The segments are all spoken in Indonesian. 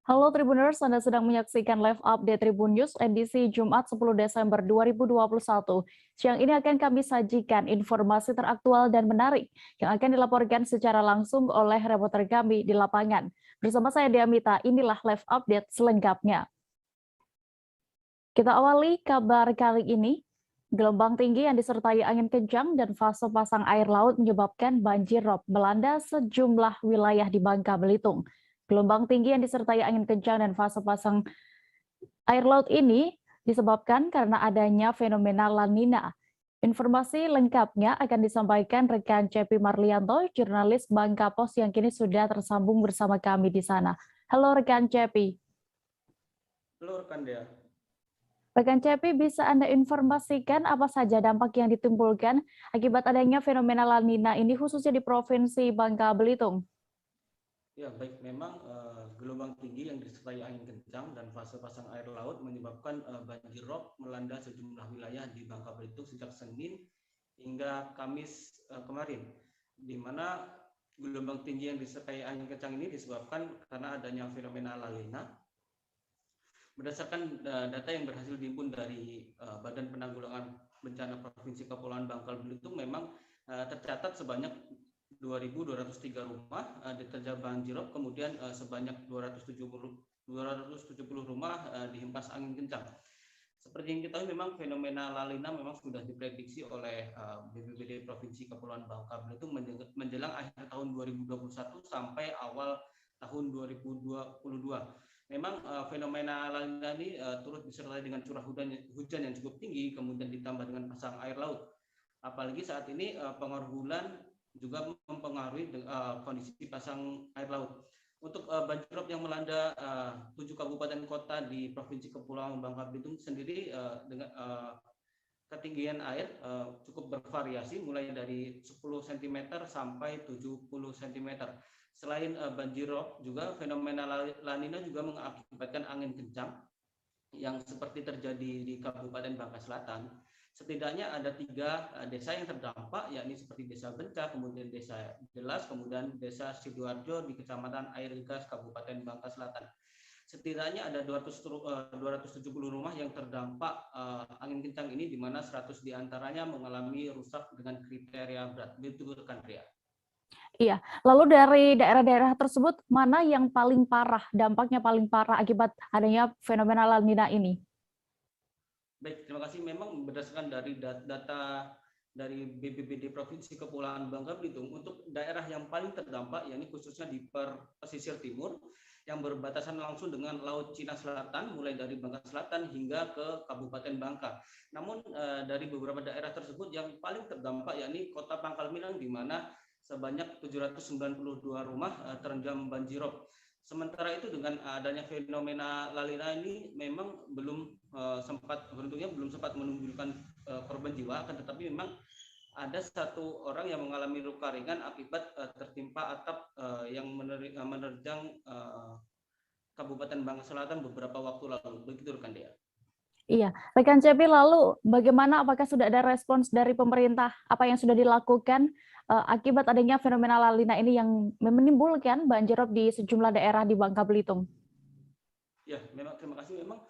Halo Tribuners, Anda sedang menyaksikan live update Tribun News edisi Jumat 10 Desember 2021. Siang ini akan kami sajikan informasi teraktual dan menarik yang akan dilaporkan secara langsung oleh reporter kami di lapangan. Bersama saya Diamita, inilah live update selengkapnya. Kita awali kabar kali ini. Gelombang tinggi yang disertai angin kencang dan fase pasang air laut menyebabkan banjir rob melanda sejumlah wilayah di Bangka Belitung. Gelombang tinggi yang disertai angin kencang dan fase pasang air laut ini disebabkan karena adanya fenomena La Nina. Informasi lengkapnya akan disampaikan rekan Cepi Marlianto, jurnalis Bangka Pos yang kini sudah tersambung bersama kami di sana. Halo rekan Cepi. Halo rekan Dea. Rekan Cepi, bisa Anda informasikan apa saja dampak yang ditimbulkan akibat adanya fenomena La Nina ini khususnya di Provinsi Bangka Belitung? Ya, baik, memang gelombang tinggi yang disertai angin kencang dan fase pasang air laut menyebabkan banjir rob melanda sejumlah wilayah di Bangka Belitung sejak Senin hingga Kamis kemarin, di mana gelombang tinggi yang disertai angin kencang ini disebabkan karena adanya fenomena La Nina. Berdasarkan data yang berhasil dihimpun dari Badan Penanggulangan Bencana Provinsi Kepulauan Bangka Belitung, memang tercatat sebanyak 2.203 rumah diterjang banjirop, kemudian sebanyak 270 rumah dihempas angin kencang. Seperti yang kita tahu, memang fenomena La Nina memang sudah diprediksi oleh BPBD Provinsi Kepulauan Bangka Belitung menjelang akhir tahun 2021 sampai awal tahun 2022. Memang fenomena La Nina ini turut disertai dengan curah hujan yang cukup tinggi, kemudian ditambah dengan pasang air laut. Apalagi saat ini pengaruh bulan juga mempengaruhi kondisi pasang air laut. Untuk banjirop yang melanda 7 kabupaten kota di Provinsi Kepulauan Bangka Belitung sendiri dengan ketinggian air cukup bervariasi, mulai dari 10 cm sampai 70 cm. Selain banjirop, juga fenomena La Nina juga mengakibatkan angin kencang yang seperti terjadi di Kabupaten Bangka Selatan. Setidaknya ada 3 desa yang terdampak, yakni seperti Desa Benca, kemudian Desa Jelas, kemudian Desa Sidoarjo di Kecamatan Air Gas, Kabupaten Bangka Selatan. Setidaknya ada 270 rumah yang terdampak angin kencang ini, di mana 100 diantaranya mengalami rusak dengan kriteria berat. Begitu rekan Ria. Iya, lalu dari daerah-daerah tersebut, mana yang paling parah, dampaknya paling parah akibat adanya fenomena La Nina ini? Baik, terima kasih. Memang berdasarkan dari data dari BPBD Provinsi Kepulauan Bangka Belitung, untuk daerah yang paling terdampak, yakni khususnya di pesisir timur, yang berbatasan langsung dengan Laut Cina Selatan, mulai dari Bangka Selatan hingga ke Kabupaten Bangka. Namun dari beberapa daerah tersebut yang paling terdampak, yakni Kota Pangkal Pinang, di mana sebanyak 792 rumah terendam banjirop. Sementara itu, dengan adanya fenomena La Nina ini memang beruntungnya belum sempat menimbulkan korban jiwa, akan tetapi memang ada 1 orang yang mengalami luka ringan akibat tertimpa atap yang menerjang Kabupaten Bangka Selatan beberapa waktu lalu. Begitu rekan Dea. Iya, rekan Cepi, lalu bagaimana, apakah sudah ada respons dari pemerintah? Apa yang sudah dilakukan akibat adanya fenomena La Nina ini yang menimbulkan banjirop di sejumlah daerah di Bangka Belitung? Ya, memang terima kasih. Memang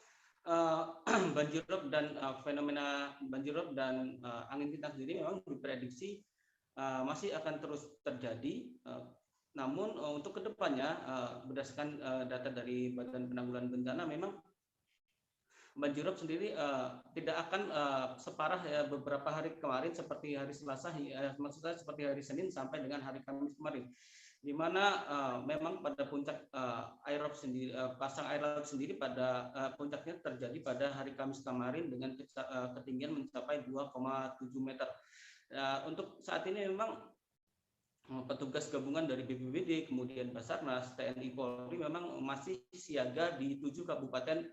banjirop dan fenomena banjirop dan angin kencang sendiri memang diprediksi masih akan terus terjadi. Namun untuk kedepannya, berdasarkan data dari Badan Penanggulangan Bencana, memang banjirop sendiri tidak akan separah beberapa hari kemarin, seperti hari Selasa, maksudnya seperti hari Senin sampai dengan hari Kamis kemarin, di mana memang pada puncak pasang air laut sendiri pada puncaknya terjadi pada hari Kamis kemarin dengan ketinggian mencapai 2,7 meter. Untuk saat ini memang petugas gabungan dari BPBD, kemudian Basarnas, TNI, Polri memang masih siaga di 7 kabupaten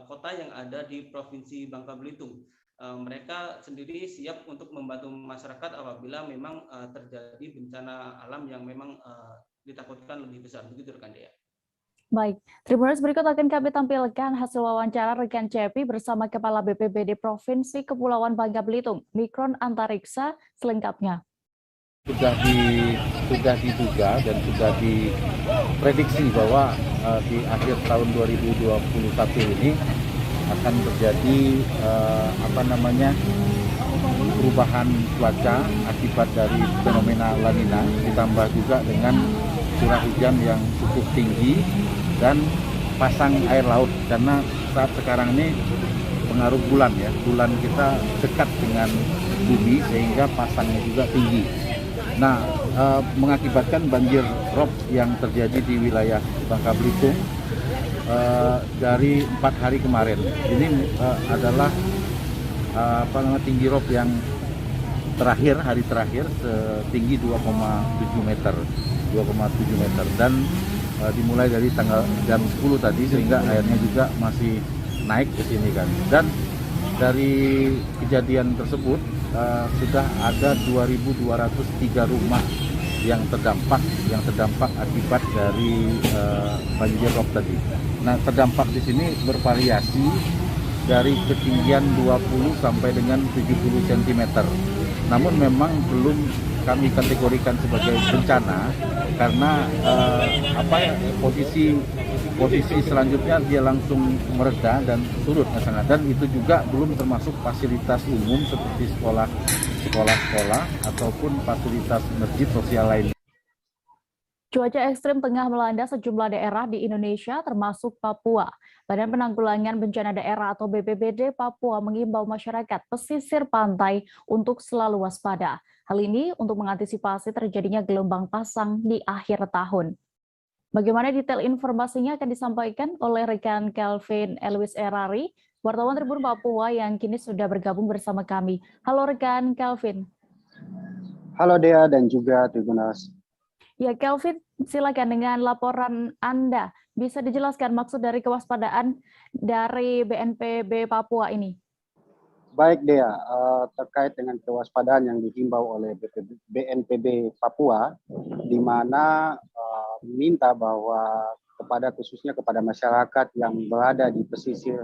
kota yang ada di Provinsi Bangka Belitung. Mereka sendiri siap untuk membantu masyarakat apabila memang terjadi bencana alam yang memang ditakutkan lebih besar. Begitu rekan Dea. Baik, Tribuners, berikut akan kami tampilkan hasil wawancara rekan Cepi bersama Kepala BPBD Provinsi Kepulauan Bangka Belitung, Mikron Antariksa, selengkapnya. Sudah diduga dan sudah diprediksi bahwa di akhir tahun 2021 ini akan terjadi perubahan cuaca akibat dari fenomena La Nina, ditambah juga dengan curah hujan yang cukup tinggi dan pasang air laut, karena saat sekarang ini pengaruh bulan kita dekat dengan bumi sehingga pasangnya juga tinggi. Nah, mengakibatkan banjir rob yang terjadi di wilayah Bangka Belitung dari 4 hari kemarin. Ini adalah tinggi rob yang hari terakhir setinggi 2,7 meter dan dimulai dari tanggal jam 10 tadi, sehingga airnya juga masih naik ke sini kan. Dan dari kejadian tersebut sudah ada 2.203 rumah yang terdampak akibat dari banjir rob tadi. Nah, terdampak di sini bervariasi dari ketinggian 20 sampai dengan 70 cm. Namun memang belum kami kategorikan sebagai bencana karena posisi selanjutnya dia langsung mereda dan surut ke sana, dan itu juga belum termasuk fasilitas umum seperti sekolah ataupun fasilitas masjid sosial lain. Cuaca ekstrim tengah melanda sejumlah daerah di Indonesia termasuk Papua. Badan Penanggulangan Bencana Daerah atau BPBD Papua mengimbau masyarakat pesisir pantai untuk selalu waspada. Hal ini untuk mengantisipasi terjadinya gelombang pasang di akhir tahun. Bagaimana detail informasinya akan disampaikan oleh rekan Kelvin Elwis Erari, wartawan Tribun Papua yang kini sudah bergabung bersama kami. Halo rekan Kelvin. Halo Dea dan juga Tribunas. Ya, Kelvin, silakan dengan laporan Anda. Bisa dijelaskan maksud dari kewaspadaan dari BNPB Papua ini? Baik Dea, terkait dengan kewaspadaan yang dihimbau oleh BNPB Papua, di mana meminta bahwa khususnya kepada masyarakat yang berada di pesisir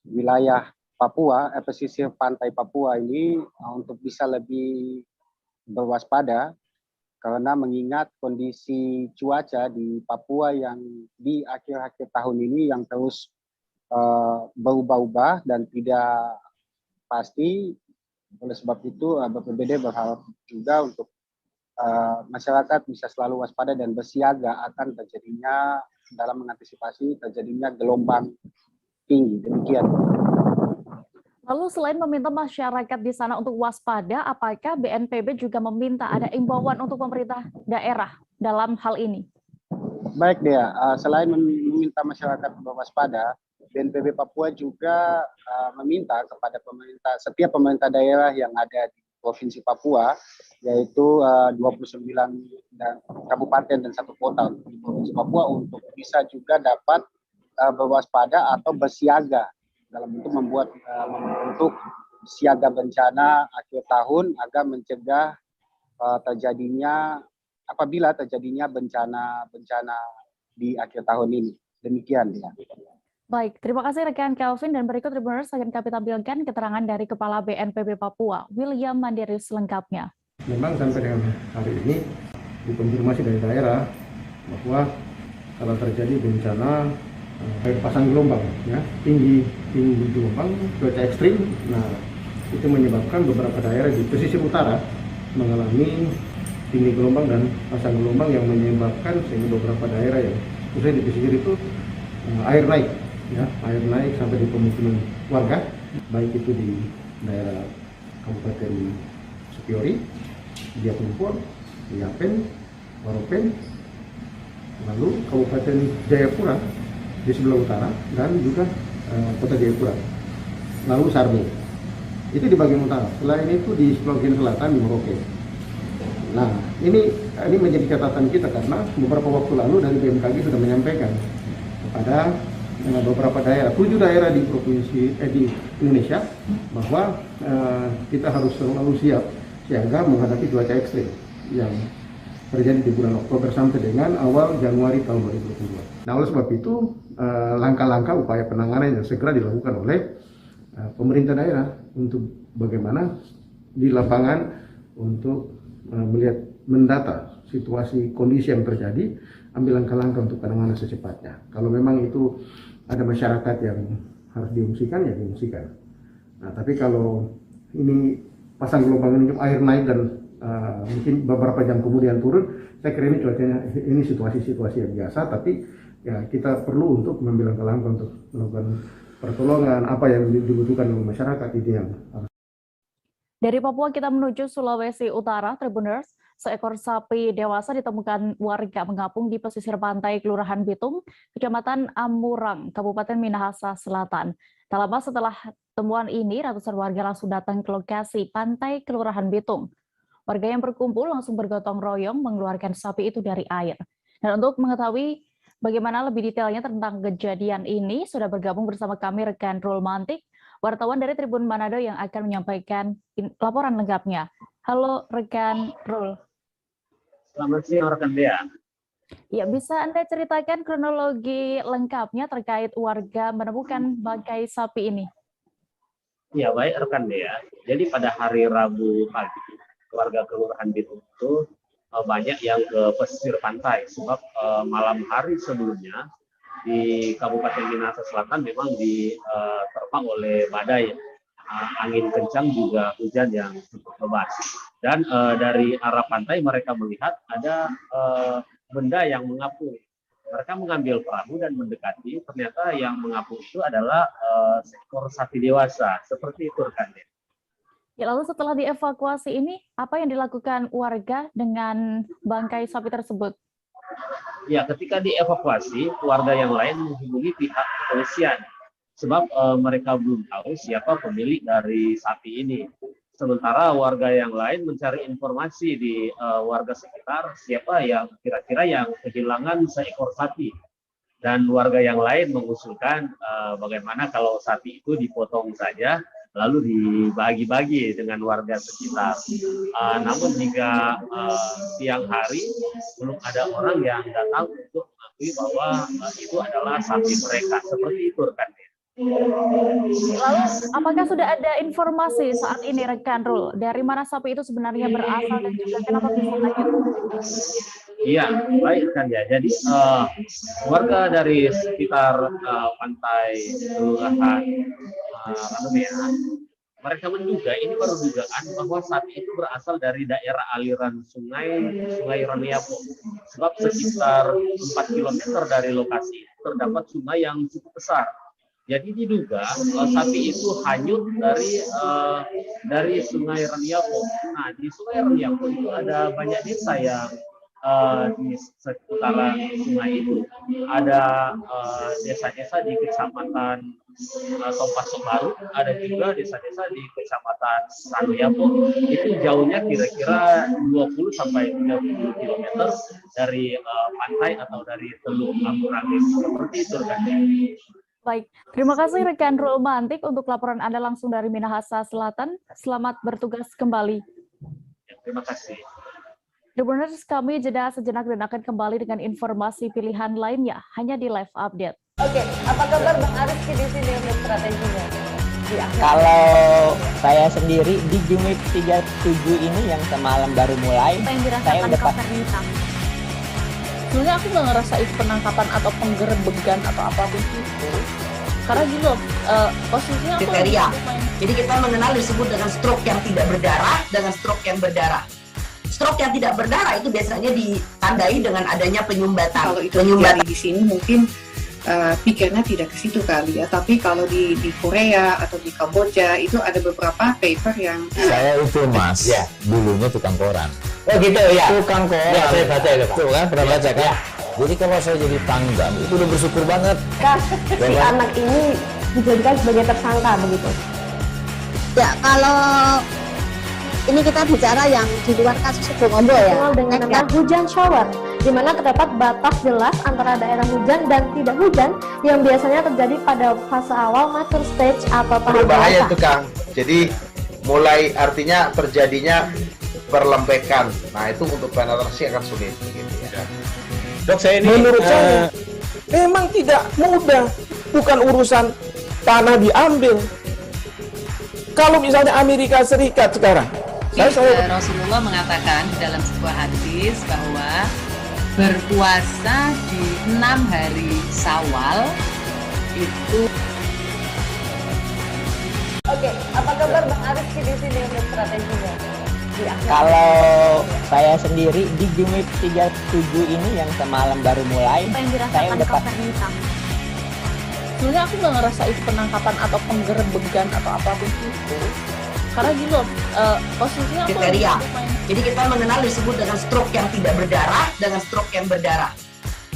wilayah Papua, pesisir pantai Papua ini untuk bisa lebih berwaspada, karena mengingat kondisi cuaca di Papua yang di akhir-akhir tahun ini yang terus berubah-ubah dan tidak pasti. Oleh sebab itu BPBD berharap juga untuk masyarakat bisa selalu waspada dan bersiaga akan terjadinya dalam mengantisipasi terjadinya gelombang tinggi. Demikian. Lalu selain meminta masyarakat di sana untuk waspada, apakah BNPB juga meminta ada imbauan untuk pemerintah daerah dalam hal ini? Baik Dea, selain meminta masyarakat berwaspada, BNPB Papua juga meminta kepada setiap pemerintah daerah yang ada di Provinsi Papua, yaitu 29 kabupaten dan 1 kota di Provinsi Papua, untuk bisa juga dapat berwaspada atau bersiaga dalam bentuk membentuk siaga bencana akhir tahun agar mencegah apabila terjadinya bencana di akhir tahun ini. Demikian ya. Baik, terima kasih rekan Kelvin, dan berikut Tribuners akan kami tampilkan keterangan dari Kepala BNPB Papua, William Mandirius selengkapnya. Memang sampai dengan hari ini dikonfirmasi dari daerah bahwa kalau terjadi bencana air pasang gelombang, ya, tinggi gelombang, cuaca ekstrim, nah itu menyebabkan beberapa daerah di pesisir utara mengalami tinggi gelombang dan pasang gelombang yang menyebabkan sehingga beberapa daerah yang khususnya di pesisir itu air naik sampai di pemukiman warga, baik itu di daerah Kabupaten Supiori, Diatumpur, Yapen, Waropen, lalu Kabupaten Jayapura di sebelah utara, dan juga Kota Jayapura, lalu Sarbo, itu di bagian utara. Selain itu di bagian selatan di Merauke. Nah, ini menjadi catatan kita karena beberapa waktu lalu dari BMKG sudah menyampaikan kepada beberapa daerah, 7 daerah di di Indonesia, bahwa kita harus selalu siap siaga menghadapi cuaca ekstrim yang terjadi di bulan Oktober sampai dengan awal Januari tahun 2022. Nah, oleh sebab itu langkah-langkah upaya penanganan yang segera dilakukan oleh pemerintah daerah untuk bagaimana di lapangan untuk mendata situasi kondisi yang terjadi, ambil langkah-langkah untuk penanganan secepatnya. Kalau memang itu ada masyarakat yang harus diungsikan, ya diungsikan. Nah, tapi kalau ini pasang gelombang ini air naik dan mungkin beberapa jam kemudian turun, saya kira ini cuacanya, ini situasi-situasi yang biasa, tapi ya kita perlu untuk mengambil langkah-langkah untuk melakukan pertolongan apa yang dibutuhkan oleh masyarakat itu yang harus. Dari Papua kita menuju Sulawesi Utara, Tribuners. Seekor sapi dewasa ditemukan warga mengapung di pesisir pantai Kelurahan Bitung, Kecamatan Amurang, Kabupaten Minahasa Selatan. Tak lama setelah temuan ini, ratusan warga langsung datang ke lokasi pantai Kelurahan Bitung. Warga yang berkumpul langsung bergotong royong mengeluarkan sapi itu dari air. Dan untuk mengetahui bagaimana lebih detailnya tentang kejadian ini, sudah bergabung bersama kami rekan Rul Mantik, wartawan dari Tribun Manado yang akan menyampaikan laporan lengkapnya. Halo rekan Rul. Selamat siang rekan Dea. Ya, bisa Anda ceritakan kronologi lengkapnya terkait warga menemukan bangkai sapi ini? Ya baik rekan Dea. Jadi pada hari Rabu pagi, warga Kelurahan Bitung itu banyak yang ke pesisir pantai sebab malam hari sebelumnya di Kabupaten Minahasa Selatan memang diterpa oleh badai, angin kencang juga hujan yang cukup lebat. Dan dari arah pantai mereka melihat ada benda yang mengapung. Mereka mengambil perahu dan mendekati. Ternyata yang mengapung itu adalah seekor sapi dewasa. Seperti itu rekan. Ya, lalu setelah dievakuasi ini, apa yang dilakukan warga dengan bangkai sapi tersebut? Ya, ketika dievakuasi, warga yang lain menghubungi pihak kepolisian. Sebab mereka belum tahu siapa pemilik dari sapi ini. Sementara warga yang lain mencari informasi di warga sekitar siapa yang kira-kira yang kehilangan seekor sapi. Dan warga yang lain mengusulkan bagaimana kalau sapi itu dipotong saja lalu dibagi-bagi dengan warga sekitar. Namun hingga siang hari belum ada orang yang datang untuk mengakui bahwa itu adalah sapi mereka. Seperti itu rekan. Lalu, apakah sudah ada informasi saat ini rekan Rul, dari mana sapi itu sebenarnya berasal dan juga kenapa bisa hanyut? Iya, baik rekan ya. Jadi warga dari sekitar pantai Kelurahan Ranumea, mereka menduga, ini baru dugaan bahwa sapi itu berasal dari daerah aliran Sungai Ranuyapo. Sebab sekitar 4 km dari lokasi terdapat sungai yang cukup besar. Jadi diduga sapi itu hanyut dari Sungai Ranuyapo. Nah, di Sungai Ranuyapo itu ada banyak desa yang di seputaran sungai itu. Ada desa-desa di Kecamatan Tompasok Baru, ada juga desa-desa di Kecamatan Ranuyapo. Itu jauhnya kira-kira 20 sampai 30 km dari pantai atau dari Teluk Amurang. Seperti itu kan. Baik, terima kasih rekan Rul Mantik untuk laporan Anda langsung dari Minahasa Selatan. Selamat bertugas kembali. Ya, terima kasih. Tribuners, kami jeda sejenak dan akan kembali dengan informasi pilihan lainnya hanya di Live Update. Oke, apa kabar Bang Ariski di sini untuk strateginya? Ya. Kalau saya sendiri di Jumit 37 ini yang semalam baru mulai, Apa yang dirasakan saya udah Kapernita? Sebenarnya aku nggak ngerasa itu penangkapan atau penggerebegan atau apapun itu, karena gini loh, posisinya aku Kriteria. Jadi kita mengenal disebut dengan stroke yang tidak berdarah dengan stroke yang berdarah. Stroke yang tidak berdarah itu biasanya ditandai dengan adanya penyumbatan. Kalau itu terjadi di sini mungkin pikirnya tidak ke situ kali ya, tapi kalau di Korea atau di Kamboja itu ada beberapa paper yang saya itu mas, ya. Dulunya tukang koran. Oh gitu ya. Tukang koran. Ya, saya baca itu Pak. Tuh kan pernah baca kan? Ya. Jadi kalau saya jadi pangdam itu udah bersyukur banget. Si anak ini dijadikan sebagai tersangka begitu. Ya kalau ini kita bicara yang di luar kasus Bongombo ya. Dengan nama hujan shower, di mana terdapat batas jelas antara daerah hujan dan tidak hujan yang biasanya terjadi pada fase awal mature stage atau tahap berbahaya dewasa. itu Kang. Jadi mulai artinya terjadinya perlembekan. Nah itu untuk penetrasi akan sulit. Gitu ya. Dok saya ini menurut saya memang tidak mudah, bukan urusan tanah diambil. Kalau misalnya Amerika Serikat sekarang Rasulullah mengatakan dalam sebuah hadis bahwa berpuasa di 6 hari Syawal itu. Oke, apa kabar Bang Arif di sini untuk strateginya? Kalau saya sendiri di Jumip 37 ini yang semalam baru mulai, Apa yang saya dirasakan udah Kak Fernita? Sebenarnya aku nggak ngerasa itu penangkapan atau penggerebegan atau apapun itu. Karena gini loh, posisinya aku kriteria. Jadi kita mengenal disebut dengan stroke yang tidak berdarah dengan stroke yang berdarah.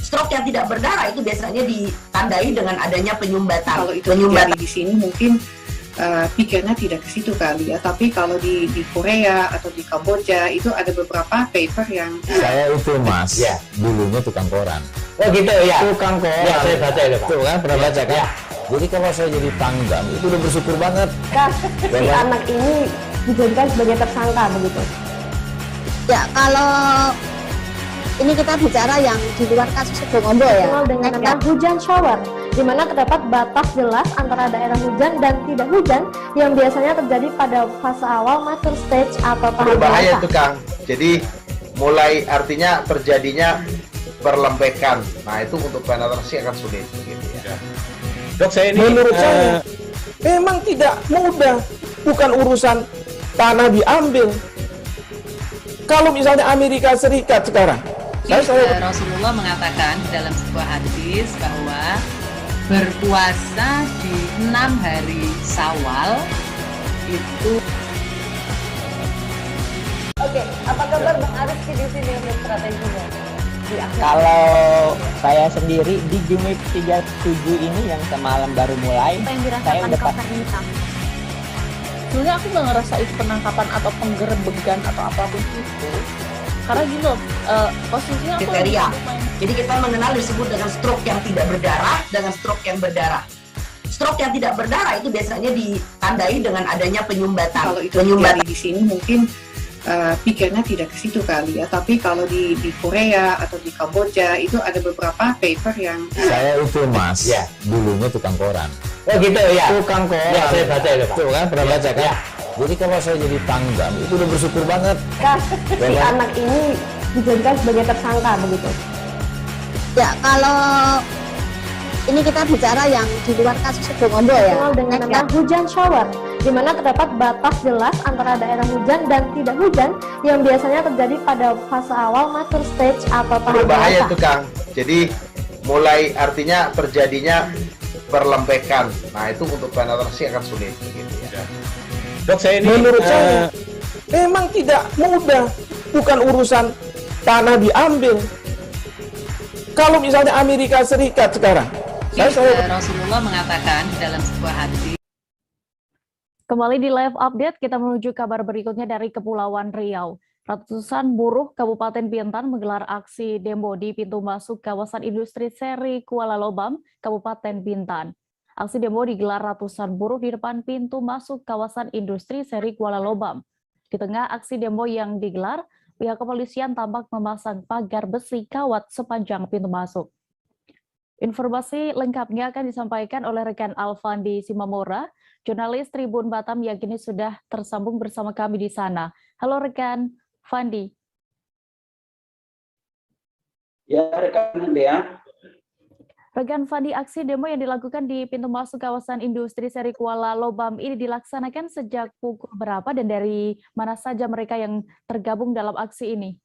Stroke yang tidak berdarah itu biasanya ditandai dengan adanya penyumbatan. Kalau itu terjadi di sini mungkin pikirnya tidak ke situ kali ya. Tapi kalau di Korea atau di Kamboja itu ada beberapa paper yang Saya itu Mas, dulunya tukang koran. Oh gitu ya. Tukang koran. Ya, saya baca itu Pak. Tuh kan, pernah baca kan? Jadi kalau saya jadi pangdam itu udah bersyukur banget. Si anak ini dijadikan sebagai tersangka begitu. Ya, kalau ini kita bicara yang di luar kasus Sebongombo ya. Dikenal dengan nama hujan shower, di mana terdapat batas jelas antara daerah hujan dan tidak hujan yang biasanya terjadi pada fase awal mature stage atau tahap Berbahaya dewasa. itu Kang. Jadi mulai artinya terjadinya perlembekan. Nah itu untuk penetrasi akan sulit. Gitu ya. Dok, saya Menurut saya memang tidak mudah, bukan urusan tanah diambil. Kalau misalnya Amerika Serikat sekarang, Rasulullah mengatakan dalam sebuah hadis bahwa berpuasa di 6 hari Syawal itu. Oke, apa kabar Bang Arif di sini untuk strateginya? Kalau saya sendiri di Jumip 37 ini yang semalam baru mulai, Apa yang saya dirasakan udah Kak Fernita? Sebenarnya aku nggak ngerasa itu penangkapan atau penggerebegan atau apapun itu. Karena gini loh, posisinya aku kriteria. Jadi kita mengenal disebut dengan stroke yang tidak berdarah dengan stroke yang berdarah. Stroke yang tidak berdarah itu biasanya ditandai dengan adanya penyumbatan. kalau itu terjadi di sini mungkin pikirnya tidak ke situ kali ya. Tapi kalau di Korea atau di Kamboja itu ada beberapa paper yang Saya itu Mas, dulunya tukang koran. Oh gitu ya. Tukang koran. Ya, saya baca itu Pak. Tuh kan, pernah baca kan? Jadi kalau saya jadi pangdam itu udah bersyukur banget. Si anak ini dijadikan sebagai tersangka begitu. Ya, kalau ini kita bicara yang di luar kasus Sebongombo ya. Dikenal dengan nama hujan shower, di mana terdapat batas jelas antara daerah hujan dan tidak hujan yang biasanya terjadi pada fase awal mature stage atau tahap Berbahaya dewasa. itu Kang. Jadi mulai artinya terjadinya perlembekan. Nah itu untuk penetrasi akan sulit. Gitu ya. Dok, saya menurut saya memang tidak mudah, bukan urusan tanah diambil. Kalau misalnya Amerika Serikat sekarang, Rasulullah mengatakan dalam sebuah hadis. Kembali di live update, kita menuju kabar berikutnya dari Kepulauan Riau. Ratusan buruh Kabupaten Bintan menggelar aksi demo di pintu masuk kawasan industri Seri Kuala Lobam, Kabupaten Bintan. Aksi demo digelar ratusan buruh di depan pintu masuk kawasan industri Seri Kuala Lobam. Di tengah aksi demo yang digelar, pihak kepolisian tampak memasang pagar besi kawat sepanjang pintu masuk. Informasi lengkapnya akan disampaikan oleh rekan Alfandi Simamora, jurnalis Tribun Batam yang kini sudah tersambung bersama kami di sana. Halo rekan Fandi. Ya rekan Dea. Rekan Fandi, aksi demo yang dilakukan di pintu masuk kawasan industri Seri Kuala Lobam ini dilaksanakan sejak pukul berapa dan dari mana saja mereka yang tergabung dalam aksi ini?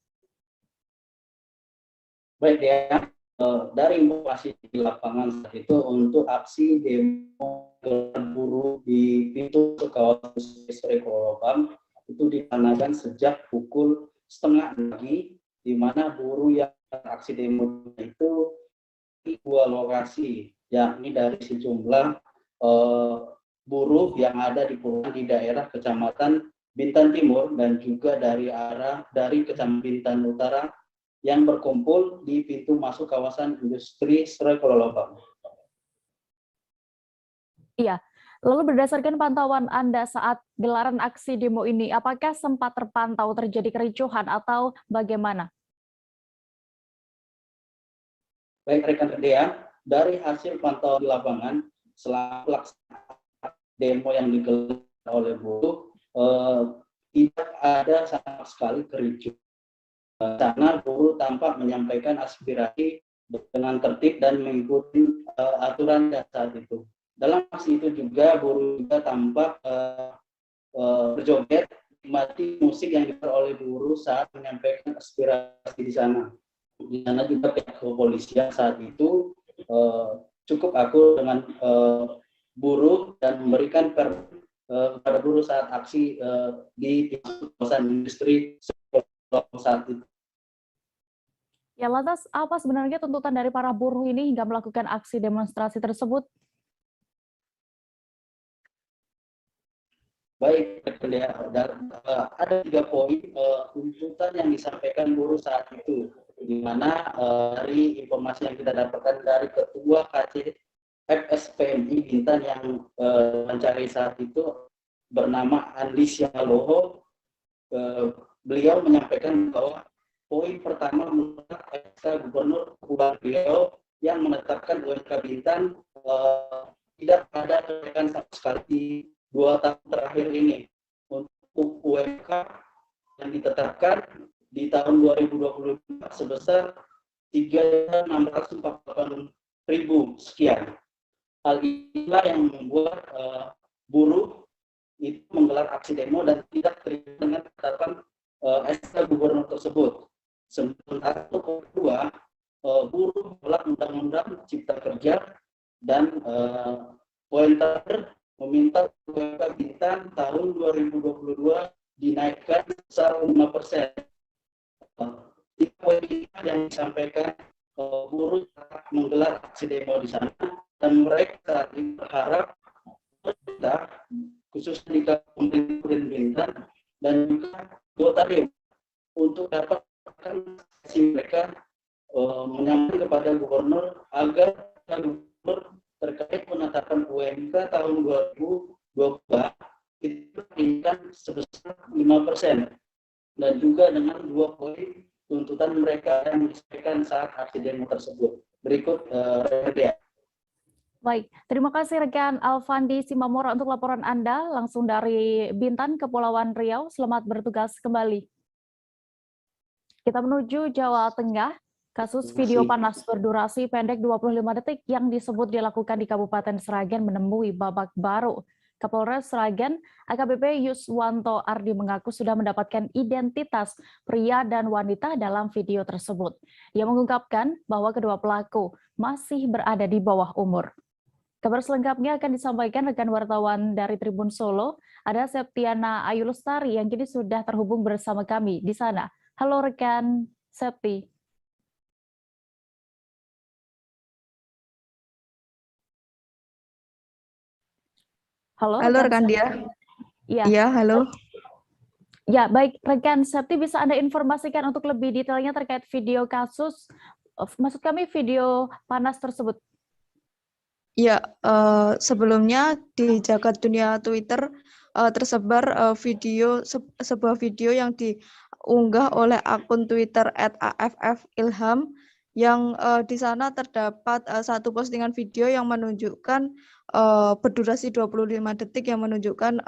Baik ya, dari informasi di lapangan saat itu untuk aksi demo buruh di pintu kawasan industri Seri Kuala Lobam itu dilaksanakan sejak pukul 5:30 pagi, di mana buruh yang aksi demo itu di dua lokasi, yakni dari sejumlah buruh yang ada di daerah Kecamatan Bintan Timur dan juga dari Kecamatan Bintan Utara yang berkumpul di pintu masuk kawasan industri Seri Kuala Lobam. Iya, lalu berdasarkan pantauan Anda saat gelaran aksi demo ini, apakah sempat terpantau terjadi kericuhan atau bagaimana? Baik rekan Dea, dari hasil pantauan di lapangan selama pelaksanaan demo yang digelar oleh buruh, tidak ada sama sekali kericuhan. Karena buruh tampak menyampaikan aspirasi dengan tertib dan mengikuti aturan saat itu. Dalam aksi itu juga buruh juga tampak berjoget, menikmati musik yang diputar oleh buruh saat menyampaikan aspirasi di sana. Di sana juga pihak kepolisian saat itu cukup akur dengan buruh dan memberikan kepada buruh saat aksi di kawasan industri saat itu. Ya, lantas apa sebenarnya tuntutan dari para buruh ini hingga melakukan aksi demonstrasi tersebut? Baik, ada 3 poin tuntutan yang disampaikan buruh saat itu, di mana dari informasi yang kita dapatkan dari Ketua KC FSPMI Bintan yang mencari saat itu bernama Andi Syaloho, beliau menyampaikan bahwa poin pertama menolak SK Gubernur Kepulauan Riau yang menetapkan UMK Bintan tidak ada kenaikan sama sekali di 2 tahun terakhir ini. Untuk UMK yang ditetapkan di tahun 2022 sebesar 3.648.000 sekian. Hal inilah yang membuat buruh itu menggelar aksi demo dan tidak terima dengan penetapan SK Gubernur tersebut. Sementara untuk kedua, buruh menolak Undang-Undang Cipta Kerja dan poin terakhir meminta UMK Bintan tahun 2022 dinaikkan sebesar 5%. Di poin ini yang disampaikan buruh menggelar aksi demo di sana dan mereka berharap pemerintah khususnya di Kabupaten Bintan dan juga Gotarium untuk dapat mereka menyampaikan kepada gubernur agar gubernur terkait penetapan UMK tahun 2022 itu tingkat sebesar 5% dan juga dengan 2 poin tuntutan mereka yang disampaikan saat aksi demo tersebut. Berikut rekan. Baik, terima kasih rekan Alfandi Simamora untuk laporan Anda langsung dari Bintan, Kepulauan Riau. Selamat bertugas kembali. Kita menuju Jawa Tengah. Kasus video panas berdurasi pendek 25 detik yang disebut dilakukan di Kabupaten Sragen menemui babak baru. Kapolres Sragen, AKBP Yuswanto Ardi mengaku sudah mendapatkan identitas pria dan wanita dalam video tersebut. Ia mengungkapkan bahwa kedua pelaku masih berada di bawah umur. Kabar selengkapnya akan disampaikan rekan wartawan dari Tribun Solo. Ada Septiana Ayu Lestari yang kini sudah terhubung bersama kami di sana. Halo rekan Septi. Halo rekan Dia. Iya, halo. Ya, baik rekan Septi, bisa Anda informasikan untuk lebih detailnya terkait video kasus, maksud kami video panas tersebut? Ya, sebelumnya di jagat dunia Twitter tersebar sebuah video yang diunggah oleh akun Twitter @AFFIlham yang di sana terdapat satu postingan video yang menunjukkan berdurasi 25 detik yang menunjukkan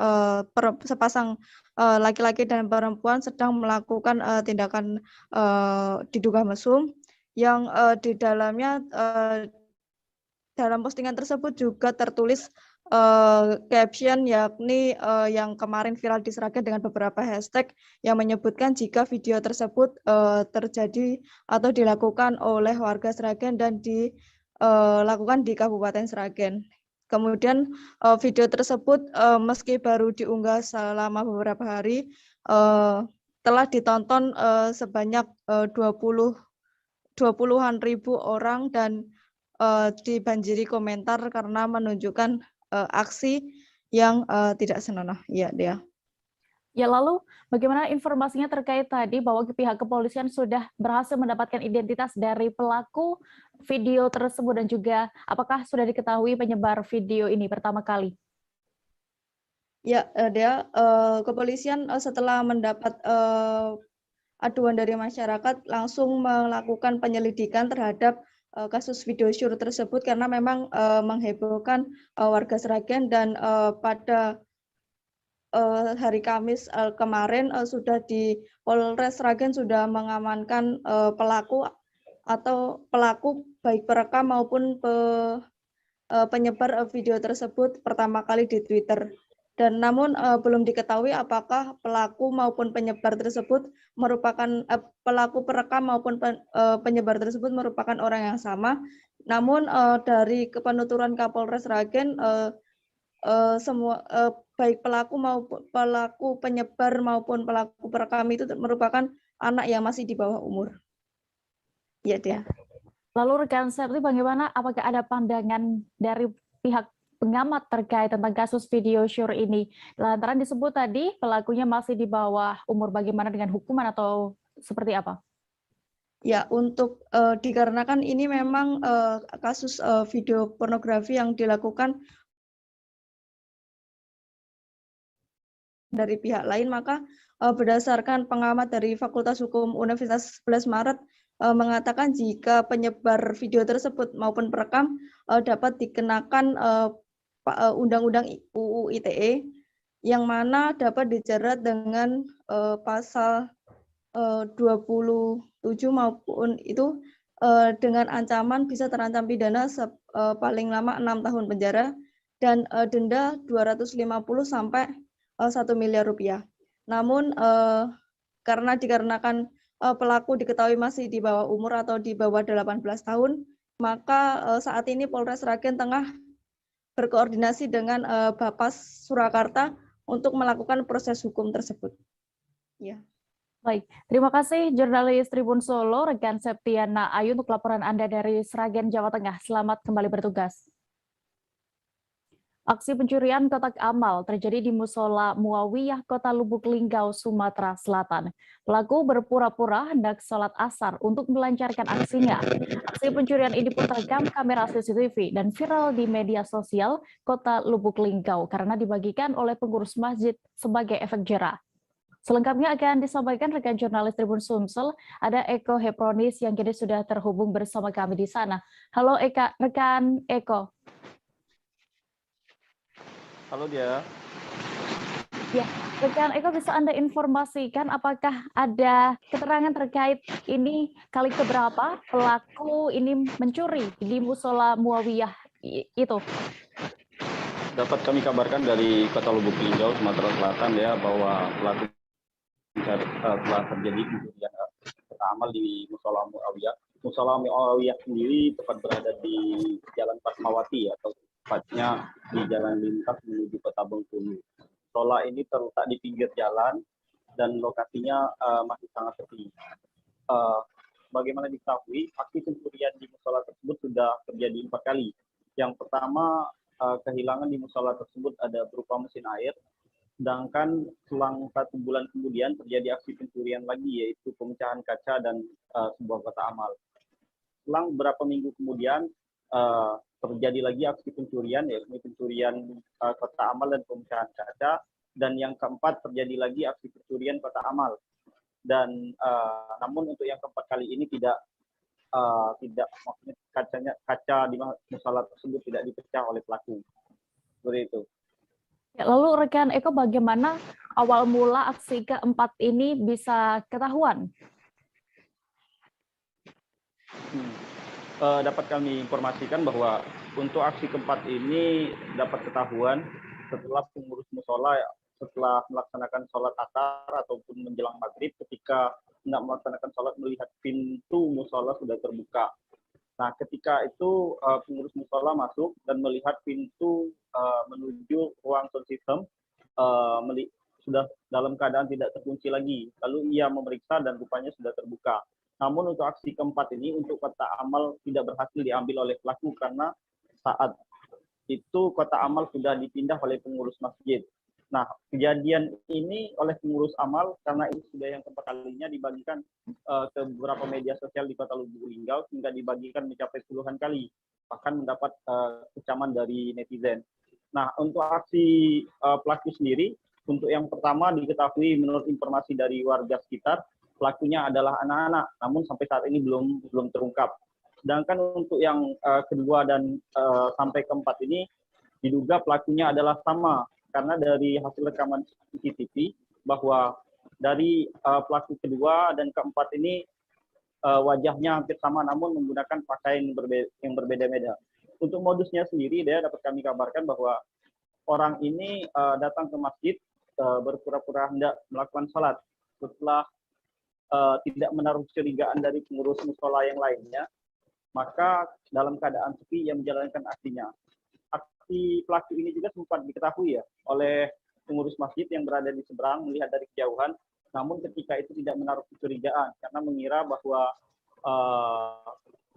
sepasang laki-laki dan perempuan sedang melakukan tindakan diduga mesum yang di dalamnya dalam postingan tersebut juga tertulis caption yakni yang kemarin viral di Sragen dengan beberapa hashtag yang menyebutkan jika video tersebut terjadi atau dilakukan oleh warga Sragen dan dilakukan di Kabupaten Sragen. Kemudian video tersebut meski baru diunggah selama beberapa hari telah ditonton sebanyak 20-an ribu orang dan dibanjiri komentar karena menunjukkan aksi yang tidak senonoh. Ya, Dea. Ya, lalu bagaimana informasinya terkait tadi bahwa pihak kepolisian sudah berhasil mendapatkan identitas dari pelaku video tersebut dan juga apakah sudah diketahui penyebar video ini pertama kali? Ya, Dea, kepolisian setelah mendapat aduan dari masyarakat langsung melakukan penyelidikan terhadap kasus video syur tersebut karena memang menghebohkan warga Sragen dan pada hari Kamis kemarin sudah di Polres Sragen sudah mengamankan pelaku baik perekam maupun penyebar video tersebut pertama kali di Twitter. Dan namun belum diketahui apakah pelaku maupun penyebar tersebut merupakan pelaku perekam maupun penyebar tersebut merupakan orang yang sama. Namun dari penuturan Kapolres Sragen semua baik pelaku maupun pelaku penyebar maupun pelaku perekam itu merupakan anak yang masih di bawah umur. Ya, dia. Lalu rekan Septi, bagaimana? Apakah ada pandangan dari pihak pengamat terkait tentang kasus video syur ini? Lantaran disebut tadi pelakunya masih di bawah umur, bagaimana dengan hukuman atau seperti apa? Ya, untuk dikarenakan ini memang kasus video pornografi yang dilakukan dari pihak lain, maka berdasarkan pengamat dari Fakultas Hukum Universitas 11 Maret mengatakan jika penyebar video tersebut maupun perekam dapat dikenakan Undang-Undang UU ITE yang mana dapat dijerat dengan pasal 27 maupun itu dengan ancaman bisa terancam pidana paling lama 6 tahun penjara dan denda 250 sampai 1 miliar rupiah. Namun karena dikarenakan pelaku diketahui masih di bawah umur atau di bawah 18 tahun, maka saat ini Polres Sragen tengah berkoordinasi dengan Bapas Surakarta untuk melakukan proses hukum tersebut. Ya. Baik, terima kasih jurnalis Tribun Solo, rekan Septiana Ayu untuk laporan Anda dari Sragen, Jawa Tengah. Selamat kembali bertugas. Aksi pencurian kotak amal terjadi di Musola Muawiyah, Kota Lubuk Linggau, Sumatera Selatan. Pelaku berpura-pura hendak sholat asar untuk melancarkan aksinya. Aksi pencurian ini pun terekam kamera CCTV dan viral di media sosial Kota Lubuk Linggau karena dibagikan oleh pengurus masjid sebagai efek jerah. Selengkapnya akan disampaikan rekan jurnalis Tribun Sumsel, ada Eko Hepronis yang kini sudah terhubung bersama kami di sana. Halo rekan Eko. Halo dia. Ya, rekan Eko, bisa Anda informasikan apakah ada keterangan terkait ini kali keberapa pelaku ini mencuri di Musola Muawiyah itu? Dapat kami kabarkan dari Kota Lubuk Linggau, Sumatera Selatan ya, bahwa pelaku telah terjadi pencurian kotak amal di Musola Muawiyah. Musola Muawiyah sendiri tepat berada di Jalan Fatmawati atau tepatnya di jalan lintas menuju Kota Bengkulu. Musola ini terletak di pinggir jalan dan lokasinya masih sangat sepi. Bagaimana diketahui, aksi pencurian di musola tersebut sudah terjadi 4 kali. Yang pertama, kehilangan di musola tersebut ada berupa mesin air. Sedangkan selang 1 bulan kemudian terjadi aksi pencurian lagi, yaitu pemecahan kaca dan sebuah kotak amal. Selang beberapa minggu kemudian terjadi lagi aksi pencurian, yaitu pencurian kotak amal dan pemecahan kaca. Dan yang keempat terjadi lagi aksi pencurian kotak amal. Dan namun untuk yang keempat kali ini tidak maksudnya kaca di musola tersebut tidak dipecah oleh pelaku. Seperti itu. Ya, lalu rekan Eko, bagaimana awal mula aksi keempat ini bisa ketahuan? Dapat kami informasikan bahwa untuk aksi keempat ini dapat ketahuan setelah pengurus musola setelah melaksanakan sholat asar ataupun menjelang maghrib, ketika hendak melaksanakan sholat melihat pintu musola sudah terbuka. Nah, ketika itu pengurus musola masuk dan melihat pintu menuju ruang sound system sudah dalam keadaan tidak terkunci lagi. Lalu ia memeriksa dan rupanya sudah terbuka. Namun untuk aksi keempat ini, untuk kotak amal tidak berhasil diambil oleh pelaku karena saat itu kotak amal sudah dipindah oleh pengurus masjid. Nah, kejadian ini oleh pengurus amal karena ini sudah yang keempat kalinya dibagikan ke beberapa media sosial di Kota Lubuk Linggau hingga dibagikan mencapai puluhan kali, bahkan mendapat kecaman dari netizen. Nah, untuk aksi pelaku sendiri, untuk yang pertama diketahui menurut informasi dari warga sekitar, pelakunya adalah anak-anak, namun sampai saat ini belum terungkap. Sedangkan untuk yang kedua dan sampai keempat ini, diduga pelakunya adalah sama karena dari hasil rekaman CCTV bahwa dari pelaku kedua dan keempat ini wajahnya hampir sama namun menggunakan pakaian yang berbeda-beda. Untuk modusnya sendiri, dapat kami kabarkan bahwa orang ini datang ke masjid berpura-pura hendak melakukan salat setelah tidak menaruh kecurigaan dari pengurus musola yang lainnya, maka dalam keadaan sepi ia menjalankan aksinya. Aksi pelaku ini juga sempat diketahui ya oleh pengurus masjid yang berada di seberang melihat dari kejauhan, namun ketika itu tidak menaruh kecurigaan karena mengira bahwa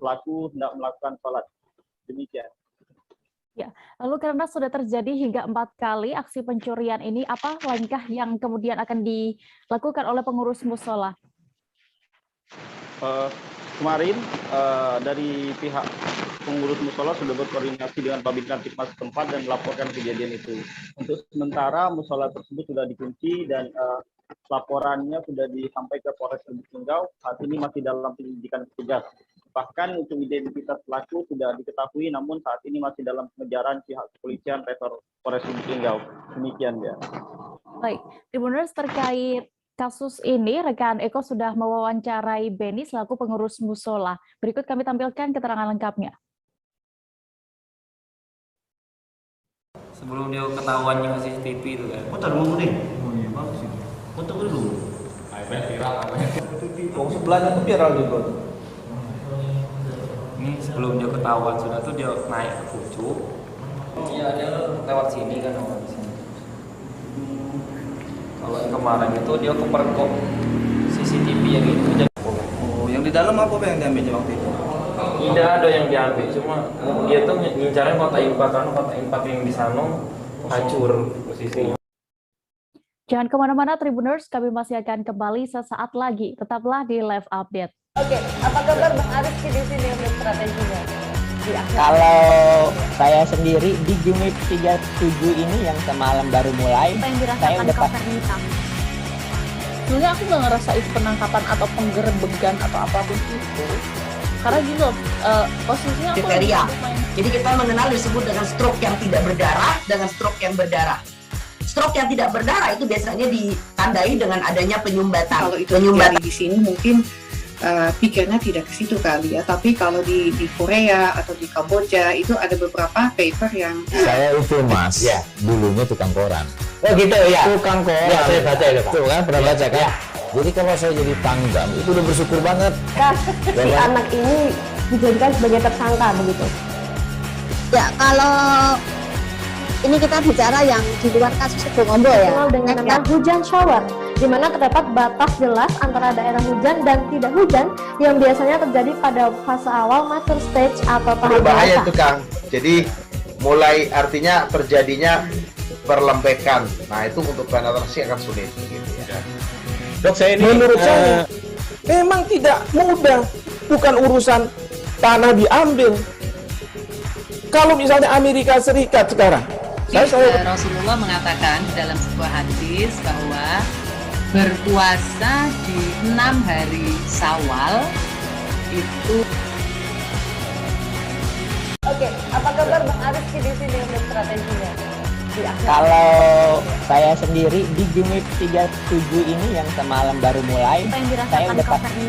pelaku hendak melakukan sholat. Demikian. Ya, lalu karena sudah terjadi hingga 4 kali aksi pencurian ini, apa langkah yang kemudian akan dilakukan oleh pengurus musola? Kemarin dari pihak pengurus musola sudah berkoordinasi dengan Babin Kamtipmas setempat dan melaporkan kejadian itu. Untuk sementara musola tersebut sudah dikunci dan laporannya sudah disampaikan ke Polres Lubuk Linggau. Saat ini masih dalam penyelidikan petugas. Bahkan untuk identitas pelaku sudah diketahui, namun saat ini masih dalam pengejaran pihak kepolisian Resor Polres Lubuk Linggau. Demikian ya. Baik, Tribuners, terkait kasus ini, rekan Eko sudah mewawancarai Beni selaku pengurus musola. Berikut kami tampilkan keterangan lengkapnya. Sebelum dia ketahuan yang CCTV itu kan. Oh, tak mau nih. Oh iya, bagus sih. Foto dulu. Viral namanya. Oh, sebelahnya tuh viral juga. Ini sebelum dia ketahuan sudah tuh dia naik ke pucuk. Iya, dia lewat sini kan, lewat sini. Kalau yang kemarin itu dia kepergok CCTV yang itu. Oh, yang di dalam apa yang diambil waktu itu? Tidak ada yang diambil, cuma dia tuh ngincarin kota Impat, karena kota Impat yang di sana hancur posisinya. Jangan kemana-mana Tribuners, kami masih akan kembali sesaat lagi. Tetaplah di Live Update. Oke, apa kabar Bang Ariski di sini untuk strateginya? Kalau saya sendiri di Jumip 37 ini yang semalam baru mulai, saya udah pasti. Sebenarnya aku nggak ngerasa itu penangkapan atau penggerebegan atau apapun itu. Karena gini loh, posisinya aku Jadi kita mengenal disebut dengan stroke yang tidak berdarah dengan stroke yang berdarah. Stroke yang tidak berdarah itu biasanya ditandai dengan adanya penyumbatan. Kalau itu terjadi di sini mungkin pikirnya tidak ke situ kali ya, tapi kalau di Korea atau di Kamboja itu ada beberapa paper yang saya itu mas, ya dulunya tukang koran. Oh gitu ya. Tukang koran. Ya, saya baca ya, Pak. Tuh kan pernah baca kan? Ya. Jadi kalau saya jadi tanggam itu udah bersyukur banget. Si anak ini dijadikan sebagai tersangka begitu. Ya kalau ini kita bicara yang di luar kasus Sebongombo ya. Dengan nama hujan shower, di mana terdapat batas jelas antara daerah hujan dan tidak hujan yang biasanya terjadi pada fase awal mature stage atau tahap bahaya dewasa. itu Kang. Jadi mulai artinya terjadinya perlembekan. Nah itu untuk penetrasi akan sulit. Gitu ya. Dok, saya ini menurut saya memang tidak mudah, bukan urusan tanah diambil. Kalau misalnya Amerika Serikat sekarang, Rasulullah mengatakan dalam sebuah hadis bahwa berpuasa di 6 hari Syawal itu. Oke, apa kabar Bang Ariski di sini untuk strateginya? Kalau saya sendiri di Jumip 37 ini yang semalam baru mulai, saya udah pasti.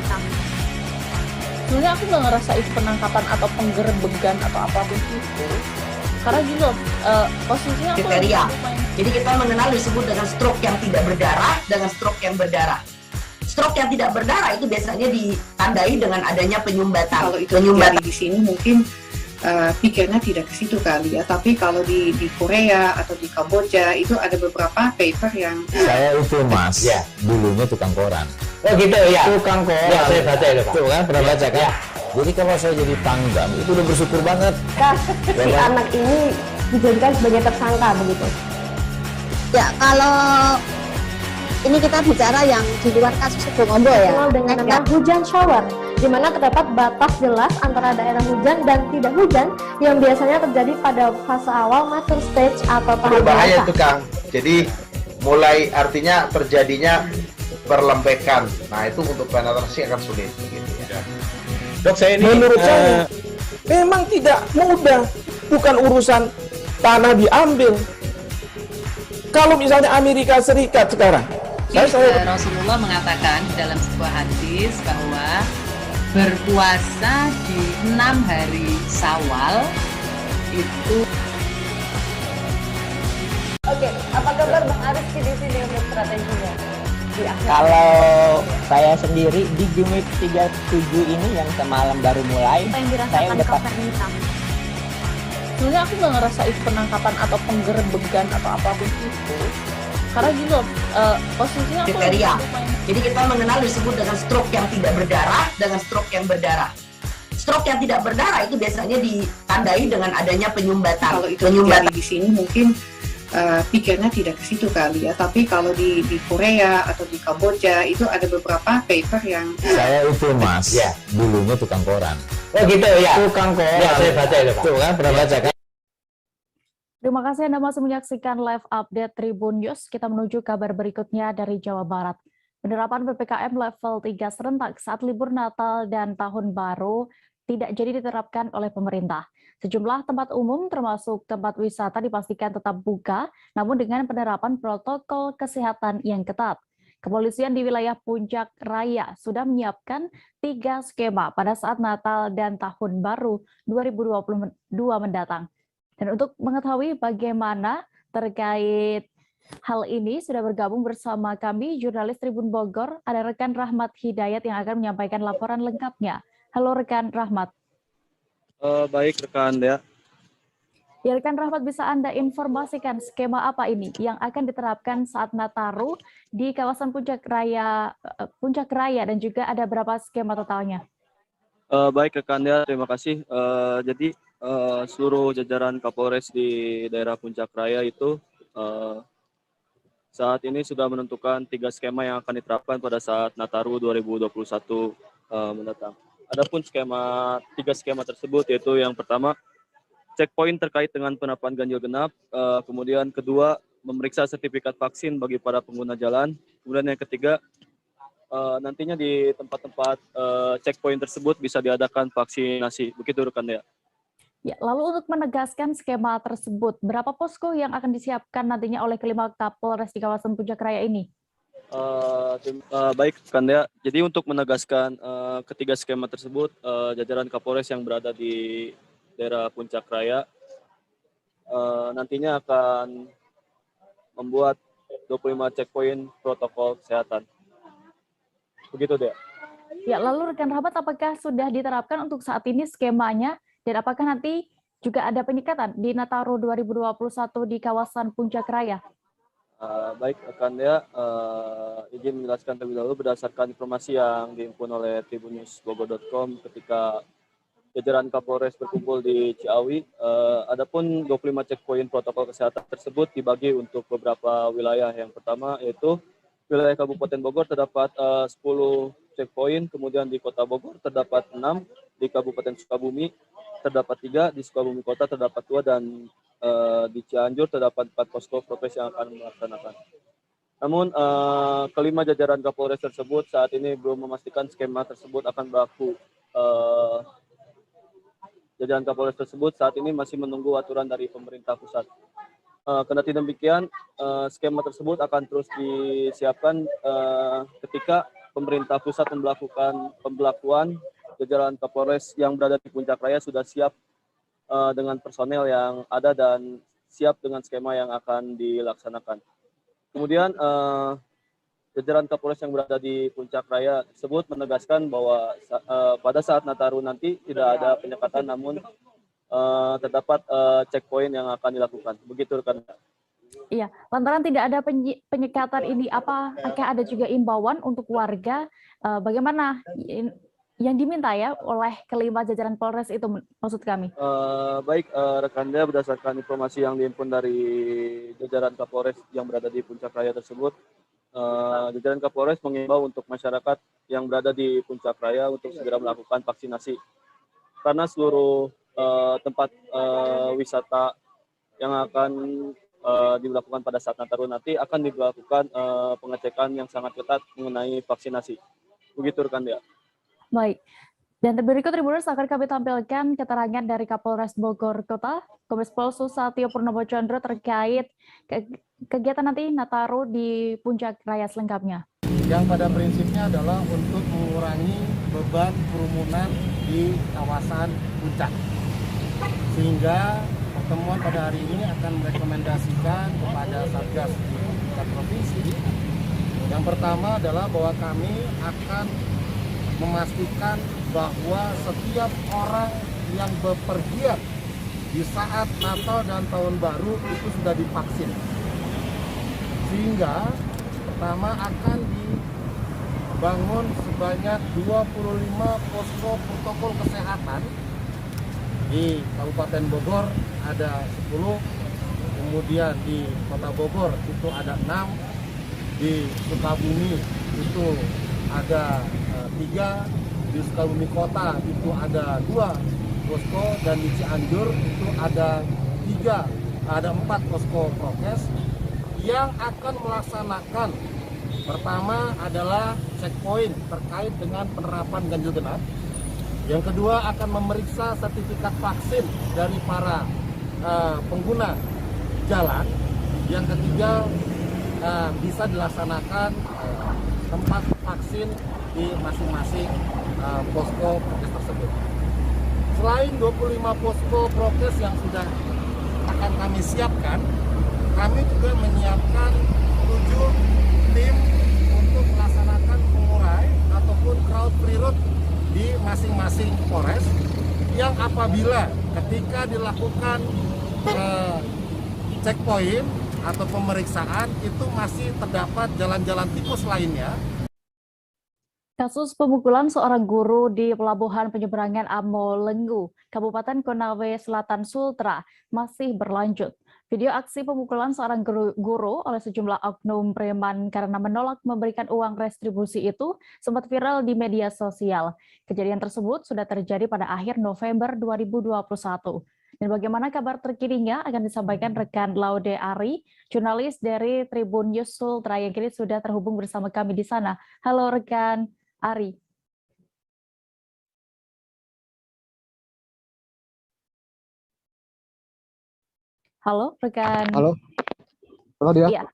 Sebenarnya aku nggak ngerasa itu penangkapan atau penggerebegan atau apapun itu. Karena gini loh, posisinya aku Jadi kita mengenal disebut dengan stroke yang tidak berdarah dengan stroke yang berdarah. Stroke yang tidak berdarah itu biasanya ditandai dengan adanya penyumbatan. Kalau itu terjadi di sini mungkin pikirnya tidak ke situ kali ya, tapi kalau di Korea atau di Kamboja itu ada beberapa paper yang saya itu mas, ya dulunya tukang koran. Oh gitu ya. Tukang koran. Ya, saya baca ya, Pak. Tuh kan pernah baca kan? Ya. Jadi kalau saya jadi tanggam itu udah bersyukur banget. Si anak ini dijadikan sebagai tersangka begitu. Ya kalau ini kita bicara yang di luar kasus Sebongombo ya. Dengan nama hujan shower, di mana terdapat batas jelas antara daerah hujan dan tidak hujan yang biasanya terjadi pada fase awal mature stage atau tahap bahaya dewasa. itu Kang. Jadi mulai artinya terjadinya perlembekan. Nah itu untuk penetrasi akan sulit. Gitu ya. Dok, saya ini menurut saya memang tidak mudah, bukan urusan tanah diambil. Kalau misalnya Amerika Serikat sekarang, Rasulullah mengatakan dalam sebuah hadis bahwa berpuasa di 6 hari Syawal itu. Oke, apa kabar Bang Aris di sini untuk strateginya? Kalau saya sendiri di Jumip 37 ini yang semalam baru mulai, saya udah sebenarnya aku nggak ngerasa itu penangkapan atau penggerebegan atau apapun itu, karena gini loh, posisinya aku kriteria. Jadi kita mengenal disebut dengan stroke yang tidak berdarah dengan stroke yang berdarah. Stroke yang tidak berdarah itu biasanya ditandai dengan adanya penyumbatan. Kalau itu terjadi di sini mungkin pikirnya tidak ke situ kali ya, tapi kalau di Korea atau di Kamboja itu ada beberapa paper yang saya itu Mas, ya, dulunya tukang koran. Oh gitu ya. Tukang koran. Ya, saya baca itu Pak. Tuh kan, pernah baca kan? Terima kasih Anda masih menyaksikan live update Tribun News. Kita menuju kabar berikutnya dari Jawa Barat. Penerapan PPKM level 3 serentak saat libur Natal dan Tahun Baru tidak jadi diterapkan oleh pemerintah. Sejumlah tempat umum termasuk tempat wisata dipastikan tetap buka, namun dengan penerapan protokol kesehatan yang ketat. Kepolisian di wilayah Puncak Raya sudah menyiapkan 3 skema pada saat Natal dan Tahun Baru 2022 mendatang. Dan untuk mengetahui bagaimana terkait hal ini, sudah bergabung bersama kami jurnalis Tribun Bogor, ada rekan Rahmat Hidayat yang akan menyampaikan laporan lengkapnya. Halo rekan Rahmat. Baik rekan Dea. Ya rekan Rahmat, bisa Anda informasikan skema apa ini yang akan diterapkan saat Nataru di kawasan Puncak Raya dan juga ada berapa skema totalnya? Baik rekan Dea, terima kasih. Jadi seluruh jajaran Kapolres di daerah Puncak Raya itu saat ini sudah menentukan 3 skema yang akan diterapkan pada saat Nataru 2021 mendatang. Adapun 3 skema tersebut yaitu yang pertama, checkpoint terkait dengan penerapan ganjil genap, kemudian kedua, memeriksa sertifikat vaksin bagi para pengguna jalan, kemudian yang ketiga, nantinya di tempat-tempat checkpoint tersebut bisa diadakan vaksinasi. Begitu rekan Dea. Ya, lalu untuk menegaskan skema tersebut, berapa posko yang akan disiapkan nantinya oleh kelima Kapolres di kawasan Puncak Raya ini? Baik, Kanda. Jadi untuk menegaskan ketiga skema tersebut, jajaran Kapolres yang berada di daerah Puncak Raya nantinya akan membuat 25 checkpoint protokol kesehatan. Begitu, Dea. Ya, lalu rekan Rahmat, apakah sudah diterapkan untuk saat ini skemanya? Dan apakah nanti juga ada penyekatan di Nataru 2021 di kawasan Puncak Raya? Baik, rekan Dea, izin menjelaskan terlebih dahulu berdasarkan informasi yang dihimpun oleh tribunnews.bogor.com ketika jajaran Kapolres berkumpul di Ciawi. Adapun 25 checkpoint protokol kesehatan tersebut dibagi untuk beberapa wilayah. Yang pertama yaitu wilayah Kabupaten Bogor terdapat 10 checkpoint, kemudian di Kota Bogor terdapat 6, di Kabupaten Sukabumi terdapat 3, di Sukabumi Kota terdapat 2, dan di Cianjur terdapat 4 posko progres yang akan melaksanakan. Namun kelima jajaran Kapolres tersebut saat ini belum memastikan skema tersebut akan berlaku. Jajaran Kapolres tersebut saat ini masih menunggu aturan dari pemerintah pusat. Kendati demikian, skema tersebut akan terus disiapkan ketika pemerintah pusat memperlakukan pembelakuan. Jajaran Kapolres yang berada di Puncak Raya sudah siap dengan personel yang ada dan siap dengan skema yang akan dilaksanakan. Kemudian jajaran Kapolres yang berada di Puncak Raya tersebut menegaskan bahwa pada saat Nataru nanti tidak ada penyekatan, namun terdapat checkpoint yang akan dilakukan. Begitu rekan. Iya, lantaran tidak ada penyekatan ini, apakah ada juga imbauan untuk warga bagaimana yang diminta ya oleh kelima jajaran Polres itu, maksud kami? Baik, rekan Dea, berdasarkan informasi yang dihimpun dari jajaran Kapolres yang berada di Puncak Raya tersebut, jajaran Kapolres mengimbau untuk masyarakat yang berada di Puncak Raya untuk segera melakukan vaksinasi. Karena seluruh tempat wisata yang akan dilakukan pada saat Nataru nanti akan dilakukan pengecekan yang sangat ketat mengenai vaksinasi. Begitu rekan Dea. Baik, dan berikut Tribuners akan kami tampilkan keterangan dari Kapolres Bogor Kota, Kombes Pol Susatyo Purnomo Chandra terkait kegiatan nanti Nataru di puncak raya selengkapnya? Yang pada prinsipnya adalah untuk mengurangi beban kerumunan di kawasan puncak. Sehingga pertemuan pada hari ini akan merekomendasikan kepada Satgas di tingkat provinsi. Yang pertama adalah bahwa kami akan memastikan bahwa setiap orang yang bepergian di saat Natal dan Tahun Baru itu sudah divaksin. Sehingga pertama akan dibangun sebanyak 25 posko protokol kesehatan. Di Kabupaten Bogor ada 10, kemudian di Kota Bogor itu ada 6, di Sukabumi itu ada 3, di Sukabumi Kota itu ada 2 posko, dan di Cianjur itu ada 4 posko prokes yang akan melaksanakan. Pertama adalah checkpoint terkait dengan penerapan ganjil genap. Yang kedua akan memeriksa sertifikat vaksin dari para pengguna jalan. Yang ketiga bisa dilaksanakan tempat vaksin di masing-masing posko prokes tersebut. Selain 25 posko prokes yang sudah akan kami siapkan, kami juga menyiapkan 7 tim untuk melaksanakan pengurai ataupun crowd free road di masing-masing Polres, yang apabila ketika dilakukan checkpoint atau pemeriksaan itu masih terdapat jalan-jalan tikus lainnya. Kasus pemukulan seorang guru di Pelabuhan Penyeberangan Amolengu, Kabupaten Konawe Selatan Sultra masih berlanjut. Video aksi pemukulan seorang guru oleh sejumlah oknum preman karena menolak memberikan uang restribusi itu sempat viral di media sosial. Kejadian tersebut sudah terjadi pada akhir November 2021. Dan bagaimana kabar terkininya akan disampaikan rekan Laude Ari, jurnalis dari Tribun News Sultra yang kini sudah terhubung bersama kami di sana. Halo rekan Ari. Halo rekan. Halo dia. Ya.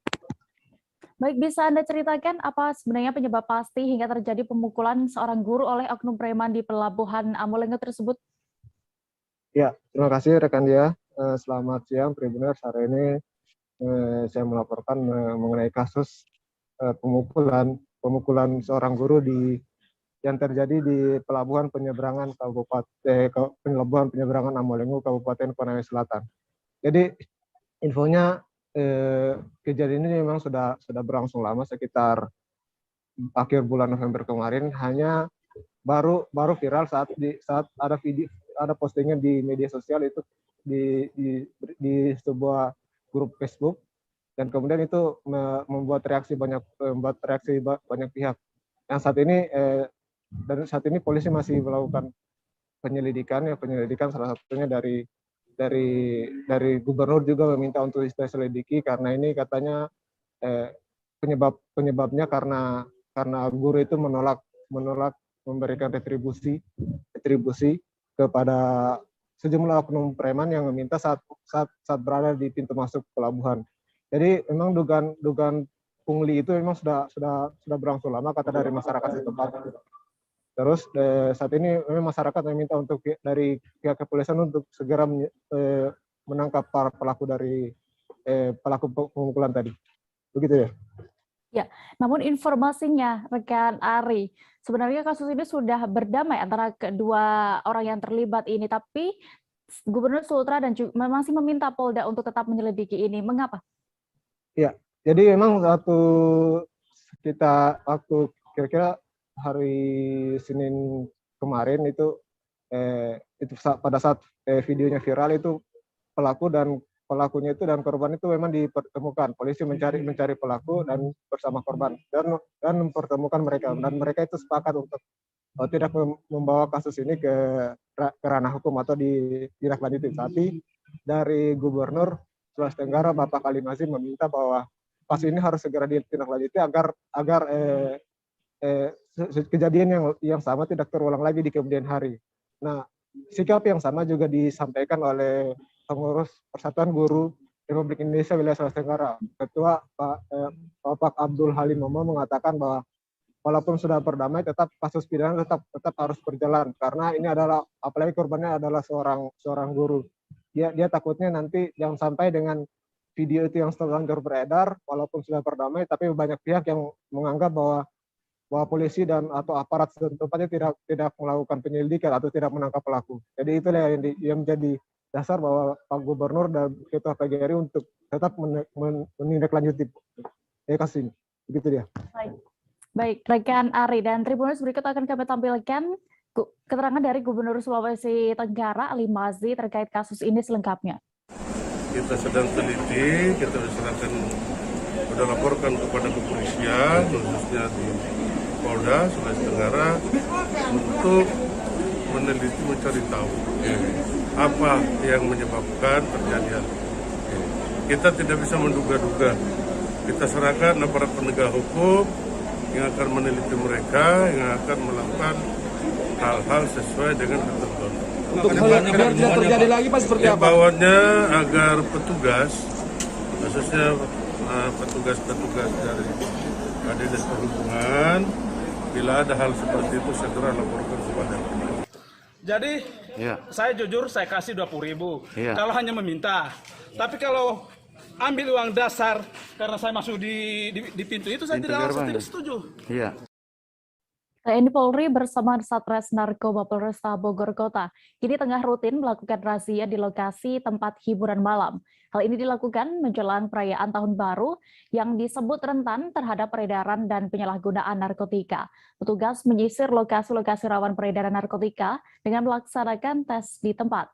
Baik, bisa Anda ceritakan apa sebenarnya penyebab pasti hingga terjadi pemukulan seorang guru oleh oknum preman di Pelabuhan Amolengu tersebut? Ya, terima kasih rekan dia. Selamat siang Tribuners. Hari ini saya melaporkan mengenai kasus pemukulan seorang guru yang terjadi di Pelabuhan Penyeberangan Pelabuhan Penyeberangan Amolengu, Kabupaten Konawe Selatan. Jadi infonya kejadian ini memang sudah berlangsung lama, sekitar akhir bulan November kemarin. Hanya baru viral saat ada postingan di media sosial itu di sebuah grup Facebook, dan kemudian itu membuat reaksi banyak pihak. Yang saat ini polisi masih melakukan penyelidikan salah satunya dari gubernur juga meminta untuk diselidiki karena ini katanya penyebabnya karena guru itu menolak memberikan retribusi kepada sejumlah oknum preman yang meminta saat berada di pintu masuk pelabuhan. Jadi memang dugaan pungli itu memang sudah berlangsung lama, kata dari masyarakat setempat. Terus saat ini memang masyarakat meminta untuk dari pihak kepolisian untuk segera menangkap para pelaku dari pelaku pemukulan tadi. Begitu ya. Ya, namun informasinya rekan Ari, sebenarnya kasus ini sudah berdamai antara kedua orang yang terlibat ini, tapi Gubernur Sultra dan juga masih meminta Polda untuk tetap menyelidiki ini. Mengapa? Ya, jadi memang waktu kira-kira hari Senin kemarin itu pada saat videonya viral itu pelakunya itu dan korban itu memang dipertemukan. Polisi mencari pelaku dan bersama korban dan mempertemukan mereka, dan mereka itu sepakat untuk tidak membawa kasus ini ke ranah hukum atau ditindaklanjuti. Tapi dari Gubernur Sulawesi Tenggara Bapak Kalimazin meminta bahwa kasus ini harus segera ditindaklanjuti agar kejadian yang sama tidak terulang lagi di kemudian hari. Nah, sikap yang sama juga disampaikan oleh pengurus Persatuan Guru Republik Indonesia Wilayah Sulawesi Tenggara. Ketua Bapak Abdul Halim Momo mengatakan bahwa walaupun sudah berdamai, tetap kasus pidana tetap harus berjalan karena ini adalah, apalagi korbannya adalah seorang guru. Dia takutnya nanti jangan sampai dengan video itu yang terlanjur beredar, walaupun sudah berdamai, tapi banyak pihak yang menganggap bahwa polisi dan atau aparat tempatnya tidak melakukan penyelidikan atau tidak menangkap pelaku. Jadi itulah yang menjadi dasar bahwa Pak Gubernur dan Ketua PGRI untuk tetap menindaklanjuti kasus ini. Begitu dia. Baik, rekan Ari dan Tribuners, berikut akan kami tampilkan keterangan dari Gubernur Sulawesi Tenggara Ali Mazdi terkait kasus ini selengkapnya. Kita sedang teliti, kita sudah laporkan kepada kepolisian, khususnya di Polda Sulawesi Tenggara, untuk meneliti, mencari tahu apa yang menyebabkan terjadinya. Kita tidak bisa menduga-duga. Kita serahkan aparat penegak hukum yang akan meneliti mereka, yang akan melakukan hal-hal sesuai dengan ketentuan. Untuk biar tidak terjadi lagi Pak seperti apa? Bawahnya agar petugas, khususnya petugas-petugas dari Dinas Perhubungan, bila ada hal seperti itu segera laporkan kepada kita. Jadi saya jujur saya kasih 20.000 kalau hanya meminta. Tapi kalau ambil uang dasar karena saya masuk di pintu itu saya tidak setuju. TNI Polri bersama Satres Narkoba Polresta Bogor Kota kini tengah rutin melakukan razia di lokasi tempat hiburan malam. Hal ini dilakukan menjelang perayaan Tahun Baru yang disebut rentan terhadap peredaran dan penyalahgunaan narkotika. Petugas menyisir lokasi-lokasi rawan peredaran narkotika dengan melaksanakan tes di tempat.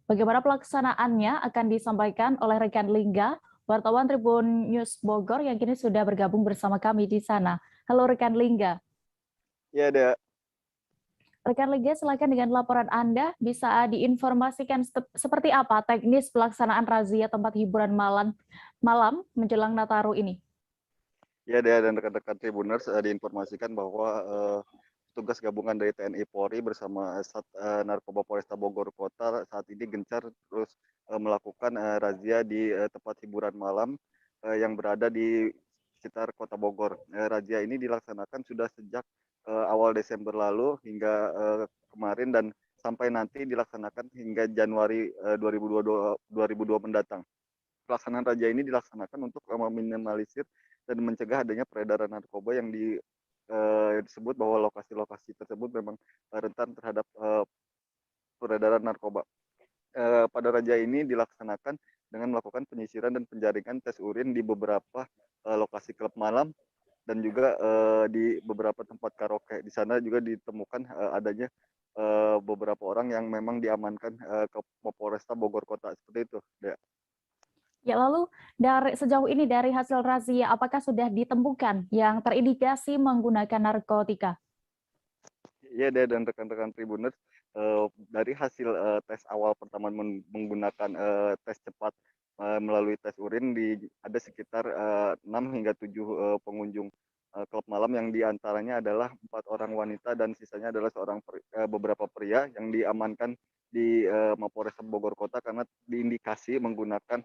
Bagaimana pelaksanaannya akan disampaikan oleh rekan Lingga, wartawan Tribun News Bogor yang kini sudah bergabung bersama kami di sana. Halo rekan Lingga. Ya, ada. Rekan Lingga, silakan dengan laporan Anda, bisa diinformasikan seperti apa teknis pelaksanaan razia tempat hiburan malam menjelang Nataru ini? Ya, dan rekan-rekan Tribuners diinformasikan bahwa petugas gabungan dari TNI Polri bersama Narkoba Polresta Bogor Kota saat ini gencar terus melakukan razia di tempat hiburan malam yang berada di sekitar Kota Bogor. Razia ini dilaksanakan sudah sejak awal Desember lalu hingga kemarin dan sampai nanti dilaksanakan hingga Januari 2022 mendatang. Pelaksanaan razia ini dilaksanakan untuk meminimalisir dan mencegah adanya peredaran narkoba yang disebut bahwa lokasi-lokasi tersebut memang rentan terhadap peredaran narkoba. Pada razia ini dilaksanakan dengan melakukan penyisiran dan penjaringan tes urin di beberapa lokasi klub malam dan juga di beberapa tempat karaoke. Di sana juga ditemukan adanya beberapa orang yang memang diamankan ke Polresta Bogor Kota seperti itu. Ya, lalu sejauh ini dari hasil razia apakah sudah ditemukan yang terindikasi menggunakan narkotika? Ya, dan rekan-rekan Tribuners, dari hasil tes awal pertama menggunakan tes cepat melalui tes urin ada sekitar 6 hingga 7 pengunjung klub malam yang diantaranya adalah 4 orang wanita dan sisanya adalah beberapa pria yang diamankan di Mapolres Bogor Kota karena diindikasi menggunakan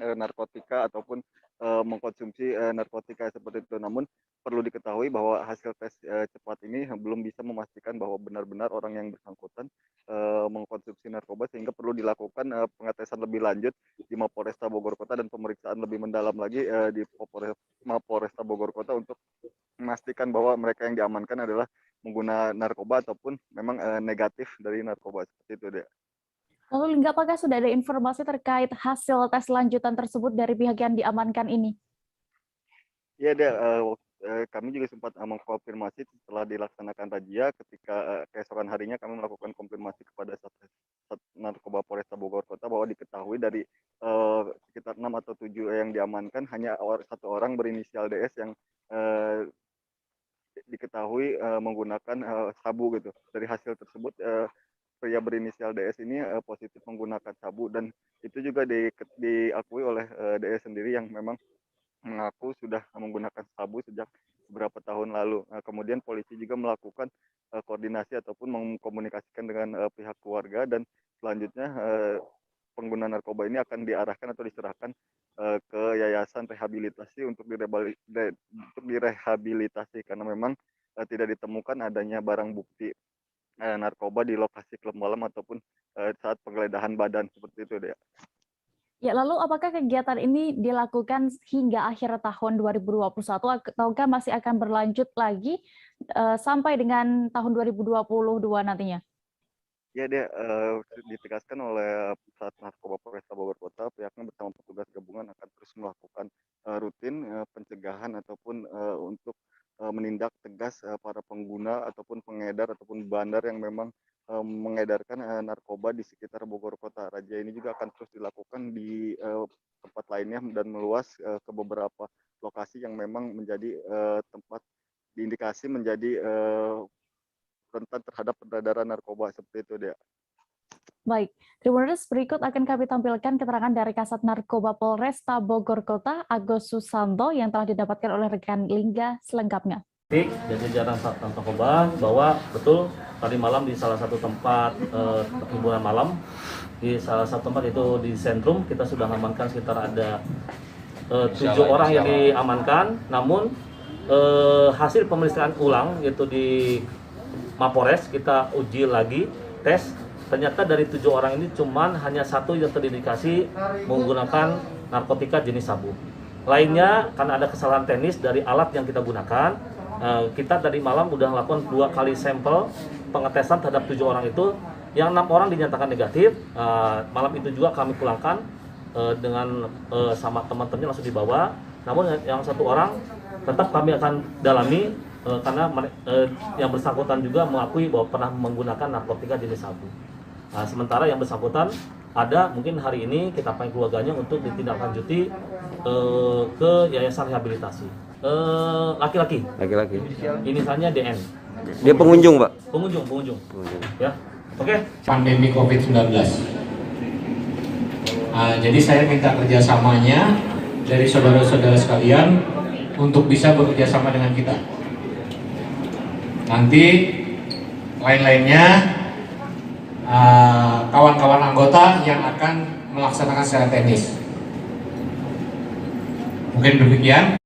narkotika ataupun mengkonsumsi narkotika seperti itu. Namun perlu diketahui bahwa hasil tes cepat ini belum bisa memastikan bahwa benar-benar orang yang bersangkutan mengkonsumsi narkoba, sehingga perlu dilakukan pengetesan lebih lanjut di Mapolresta Bogor Kota dan pemeriksaan lebih mendalam lagi di Mapolresta Bogor Kota untuk memastikan bahwa mereka yang diamankan adalah pengguna narkoba ataupun memang negatif dari narkoba seperti itu, Dek. Lalu Lingga, apakah sudah ada informasi terkait hasil tes lanjutan tersebut dari pihak yang diamankan ini? Ya, kami juga sempat mengkonfirmasi setelah dilaksanakan razia. Ketika keesokan harinya kami melakukan konfirmasi kepada Narkoba Polresta Bogor Kota bahwa diketahui dari sekitar 6 atau 7 yang diamankan hanya satu orang berinisial DS yang diketahui menggunakan sabu gitu. Dari hasil tersebut pria berinisial DS ini positif menggunakan sabu dan itu juga diakui oleh DS sendiri yang memang mengaku sudah menggunakan sabu sejak beberapa tahun lalu. Kemudian polisi juga melakukan koordinasi ataupun mengkomunikasikan dengan pihak keluarga dan selanjutnya pengguna narkoba ini akan diarahkan atau diserahkan ke yayasan rehabilitasi untuk direhabilitasi karena memang tidak ditemukan adanya barang bukti narkoba di lokasi klub malam ataupun saat penggeledahan badan seperti itu deh. Ya, lalu apakah kegiatan ini dilakukan hingga akhir tahun 2021 ataukah masih akan berlanjut lagi sampai dengan tahun 2022 nantinya? Ya, dia ditegaskan oleh Pusat Narkoba Polresta Bogor Kota, pihaknya bersama petugas gabungan akan terus melakukan rutin pencegahan ataupun untuk menindak tegas para pengguna ataupun pengedar ataupun bandar yang memang mengedarkan narkoba di sekitar Bogor Kota. Razia ini juga akan terus dilakukan di tempat lainnya dan meluas ke beberapa lokasi yang memang menjadi tempat diindikasi menjadi rentan terhadap peredaran narkoba seperti itu dia. Baik, Tribuners, berikut akan kami tampilkan keterangan dari Kasat Narkoba Polresta Bogor Kota, Agus Susanto, yang telah didapatkan oleh rekan Lingga selengkapnya. Dan jajaran Satpam Narkoba bahwa betul tadi malam di salah satu tempat hiburan malam, di salah satu tempat itu di sentrum, kita sudah amankan sekitar ada 7 orang yang diamankan, namun hasil pemeriksaan ulang yaitu di Mapores kita uji lagi, tes, ternyata dari 7 orang ini cuman hanya 1 yang terindikasi menggunakan narkotika jenis sabu. Lainnya karena ada kesalahan teknis dari alat yang kita gunakan, kita tadi malam sudah melakukan 2 kali sampel pengetesan terhadap 7 orang itu, yang 6 orang dinyatakan negatif. Malam itu juga kami pulangkan dengan sama teman-temannya langsung dibawa. Namun yang 1 orang tetap kami akan dalami karena yang bersangkutan juga mengakui bahwa pernah menggunakan narkotika jenis sabu. Sementara yang bersangkutan ada mungkin hari ini kita panggil keluarganya untuk ditindaklanjuti ke yayasan rehabilitasi. Laki-laki. Inisialnya DN. Dia pengunjung, Pak? Pengunjung. Ya. Oke. Pandemi COVID-19. Jadi saya minta kerjasamanya dari saudara-saudara sekalian untuk bisa bekerjasama dengan kita. Nanti lain-lainnya kawan-kawan anggota yang akan melaksanakan secara teknis. Mungkin demikian.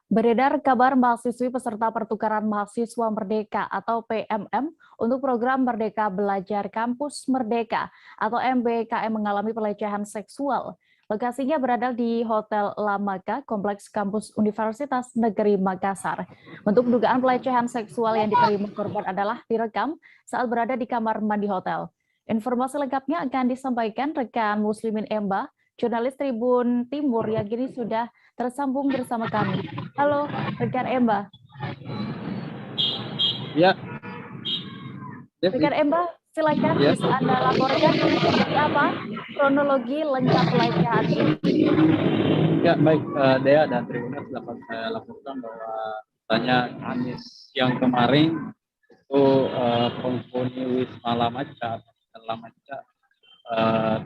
Beredar kabar mahasiswi peserta pertukaran mahasiswa Merdeka atau PMM untuk program Merdeka Belajar Kampus Merdeka atau MBKM mengalami pelecehan seksual. Lokasinya berada di Hotel La Maka, Kompleks Kampus Universitas Negeri Makassar. Bentuk dugaan pelecehan seksual yang diterima korban adalah direkam saat berada di kamar mandi hotel. Informasi lengkapnya akan disampaikan rekan Muslimin Emba, jurnalis Tribun Timur yang kini sudah tersambung bersama kami. Halo, rekan Emba. Ya. Rekan Emba, silakan bisa Anda laporkan seperti apa kronologi lengkap pelecehan ini. Ya, baik, Dea dan Tribuners dapat saya laporkan bahwa tanya Kamis yang kemarin itu penghuni Wisma Lamaca,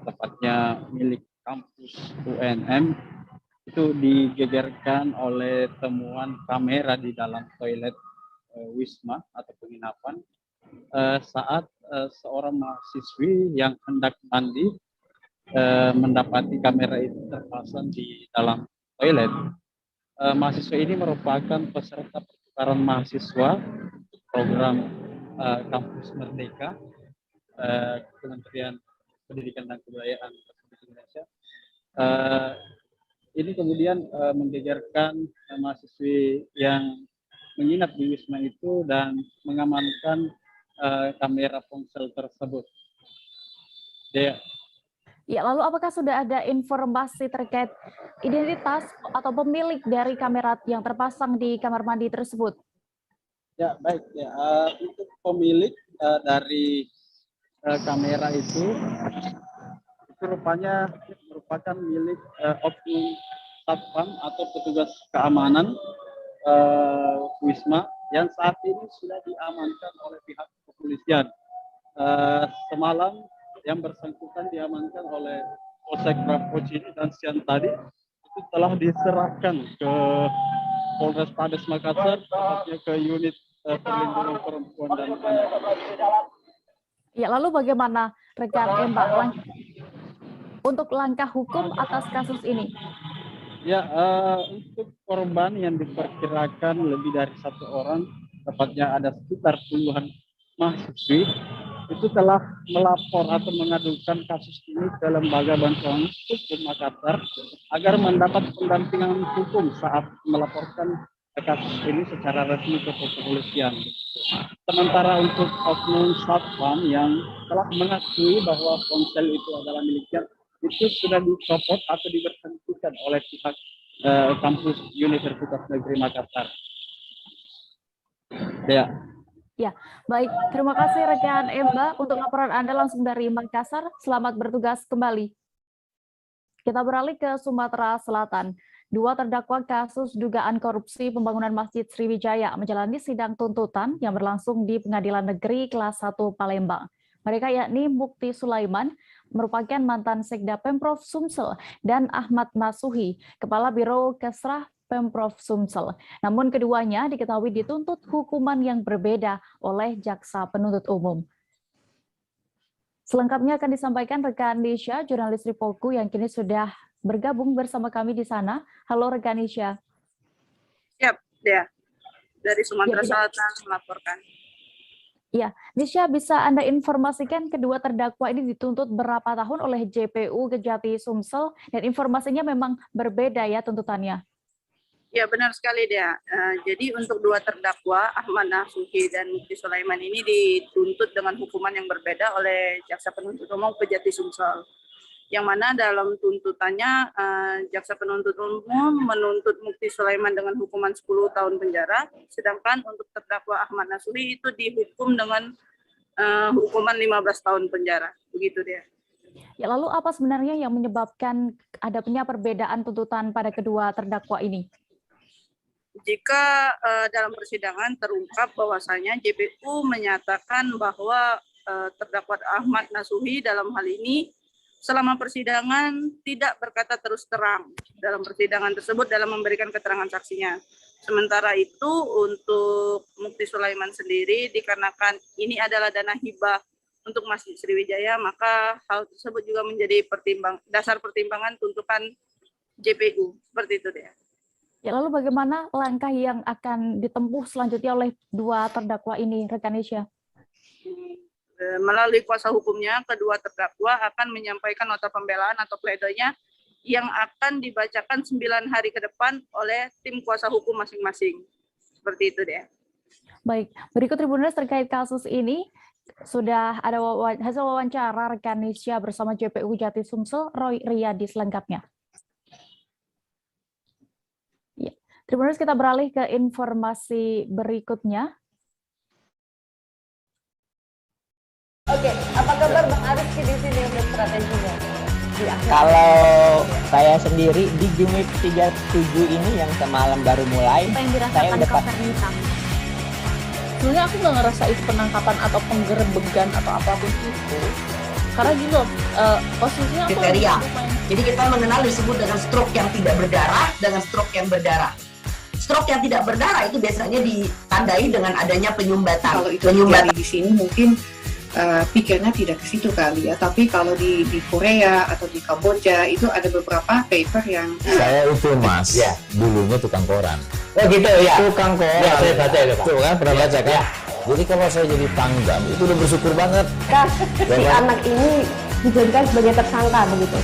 tepatnya milik kampus UNM, itu digegerkan oleh temuan kamera di dalam toilet Wisma atau penginapan saat seorang mahasiswi yang hendak mandi mendapati kamera itu terpasang di dalam toilet. Mahasiswa ini merupakan peserta pertukaran mahasiswa program Kampus Merdeka Kementerian Pendidikan dan Kebudayaan Republik Indonesia. Ini kemudian menggegerkan mahasiswi yang menginap di Wisma itu dan mengamankan kamera ponsel tersebut. Ya, lalu apakah sudah ada informasi terkait identitas atau pemilik dari kamera yang terpasang di kamar mandi tersebut? Ya, baik. Ya, untuk pemilik dari kamera itu rupanya merupakan milik oknum satpam atau petugas keamanan Wisma yang saat ini sudah diamankan oleh pihak kepolisian. Semalam yang bersangkutan diamankan oleh Polsek Rapocini dan siang tadi itu telah diserahkan ke Polres Pades Makassar, tepatnya ke unit perlindungan perempuan dan anak. Ya, lalu bagaimana rekan Emba? untuk langkah hukum atas kasus ini? Ya, untuk korban yang diperkirakan lebih dari 1 orang, tepatnya ada sekitar puluhan mahasiswi, itu telah melapor atau mengadukan kasus ini ke Lembaga Bantuan Hukum Makassar agar mendapat pendampingan hukum saat melaporkan kasus ini secara resmi ke kepolisian. Sementara untuk oknum satpam yang telah mengakui bahwa ponsel itu adalah miliknya, itu sudah dicopot atau diberhentikan oleh pihak kampus Universitas Negeri Makassar. Ya, baik. Terima kasih rekan Emba untuk laporan Anda langsung dari Makassar. Selamat bertugas kembali. Kita beralih ke Sumatera Selatan. 2 terdakwa kasus dugaan korupsi pembangunan Masjid Sriwijaya menjalani sidang tuntutan yang berlangsung di Pengadilan Negeri Kelas 1 Palembang. Mereka yakni Mukti Sulaiman, merupakan mantan Sekda Pemprov Sumsel, dan Ahmad Nasuhi, Kepala Biro Kesrah Pemprov Sumsel. Namun keduanya diketahui dituntut hukuman yang berbeda oleh Jaksa Penuntut Umum. Selengkapnya akan disampaikan rekan Nisha, jurnalis Ripoku yang kini sudah bergabung bersama kami di sana. Halo rekan Nisha. Siap, Dea. Dari Sumatera Selatan melaporkan. Ya, Nisha, bisa Anda informasikan kedua terdakwa ini dituntut berapa tahun oleh JPU Kejati Sumsel, dan informasinya memang berbeda ya tuntutannya? Ya, benar sekali Dea. Jadi untuk 2 terdakwa, Ahmad Nasuhi dan Mukti Sulaiman ini dituntut dengan hukuman yang berbeda oleh Jaksa Penuntut Umum Kejati Sumsel. Yang mana dalam tuntutannya Jaksa Penuntut Umum menuntut Mukti Sulaiman dengan hukuman 10 tahun penjara, sedangkan untuk terdakwa Ahmad Nasuhi itu dihukum dengan hukuman 15 tahun penjara. Begitu dia. Ya, lalu apa sebenarnya yang menyebabkan adanya perbedaan tuntutan pada kedua terdakwa ini? Jika dalam persidangan terungkap bahwasanya JPU menyatakan bahwa terdakwa Ahmad Nasuhi dalam hal ini selama persidangan tidak berkata terus terang dalam persidangan tersebut dalam memberikan keterangan saksinya. Sementara itu untuk Mukti Sulaiman sendiri, dikarenakan ini adalah dana hibah untuk Masjid Sriwijaya, maka hal tersebut juga menjadi dasar pertimbangan tuntutan JPU. Seperti itu dia. Ya, lalu bagaimana langkah yang akan ditempuh selanjutnya oleh 2 terdakwa ini, rekan Nisha? Melalui kuasa hukumnya, kedua terdakwa akan menyampaikan nota pembelaan atau pledoinya yang akan dibacakan 9 hari ke depan oleh tim kuasa hukum masing-masing. Seperti itu deh. Baik, berikut Tribuners terkait kasus ini. Sudah ada hasil wawancara rekan Nisha bersama JPU Kejati Sumsel, Roy Riyadi selengkapnya. Ya. Tribuners, kita beralih ke informasi berikutnya. Oke, apa kabar Bang Arifki di sini untuk strateginya? Kalau saya sendiri di Jumip 37 ini yang semalam baru mulai, saya udah sebenarnya aku nggak ngerasa itu penangkapan atau penggerebegan atau apapun itu. Karena gini loh, posisinya aku kriteria. Jadi kita mengenal disebut dengan stroke yang tidak berdarah dengan stroke yang berdarah. Stroke yang tidak berdarah itu biasanya ditandai dengan adanya penyumbatan. Kalau itu terjadi di sini mungkin pikirnya tidak ke situ kali ya, tapi kalau di Korea atau di Kamboja itu ada beberapa paper yang saya itu mas, ya, dulunya tukang koran. Oh gitu ya, tukang koran. Ya, saya baca itu Pak. Tuh kan pernah baca kan? Ya. Jadi kalau saya jadi Pangdam itu udah bersyukur banget. Si anak ini dijadikan sebagai tersangka begitu.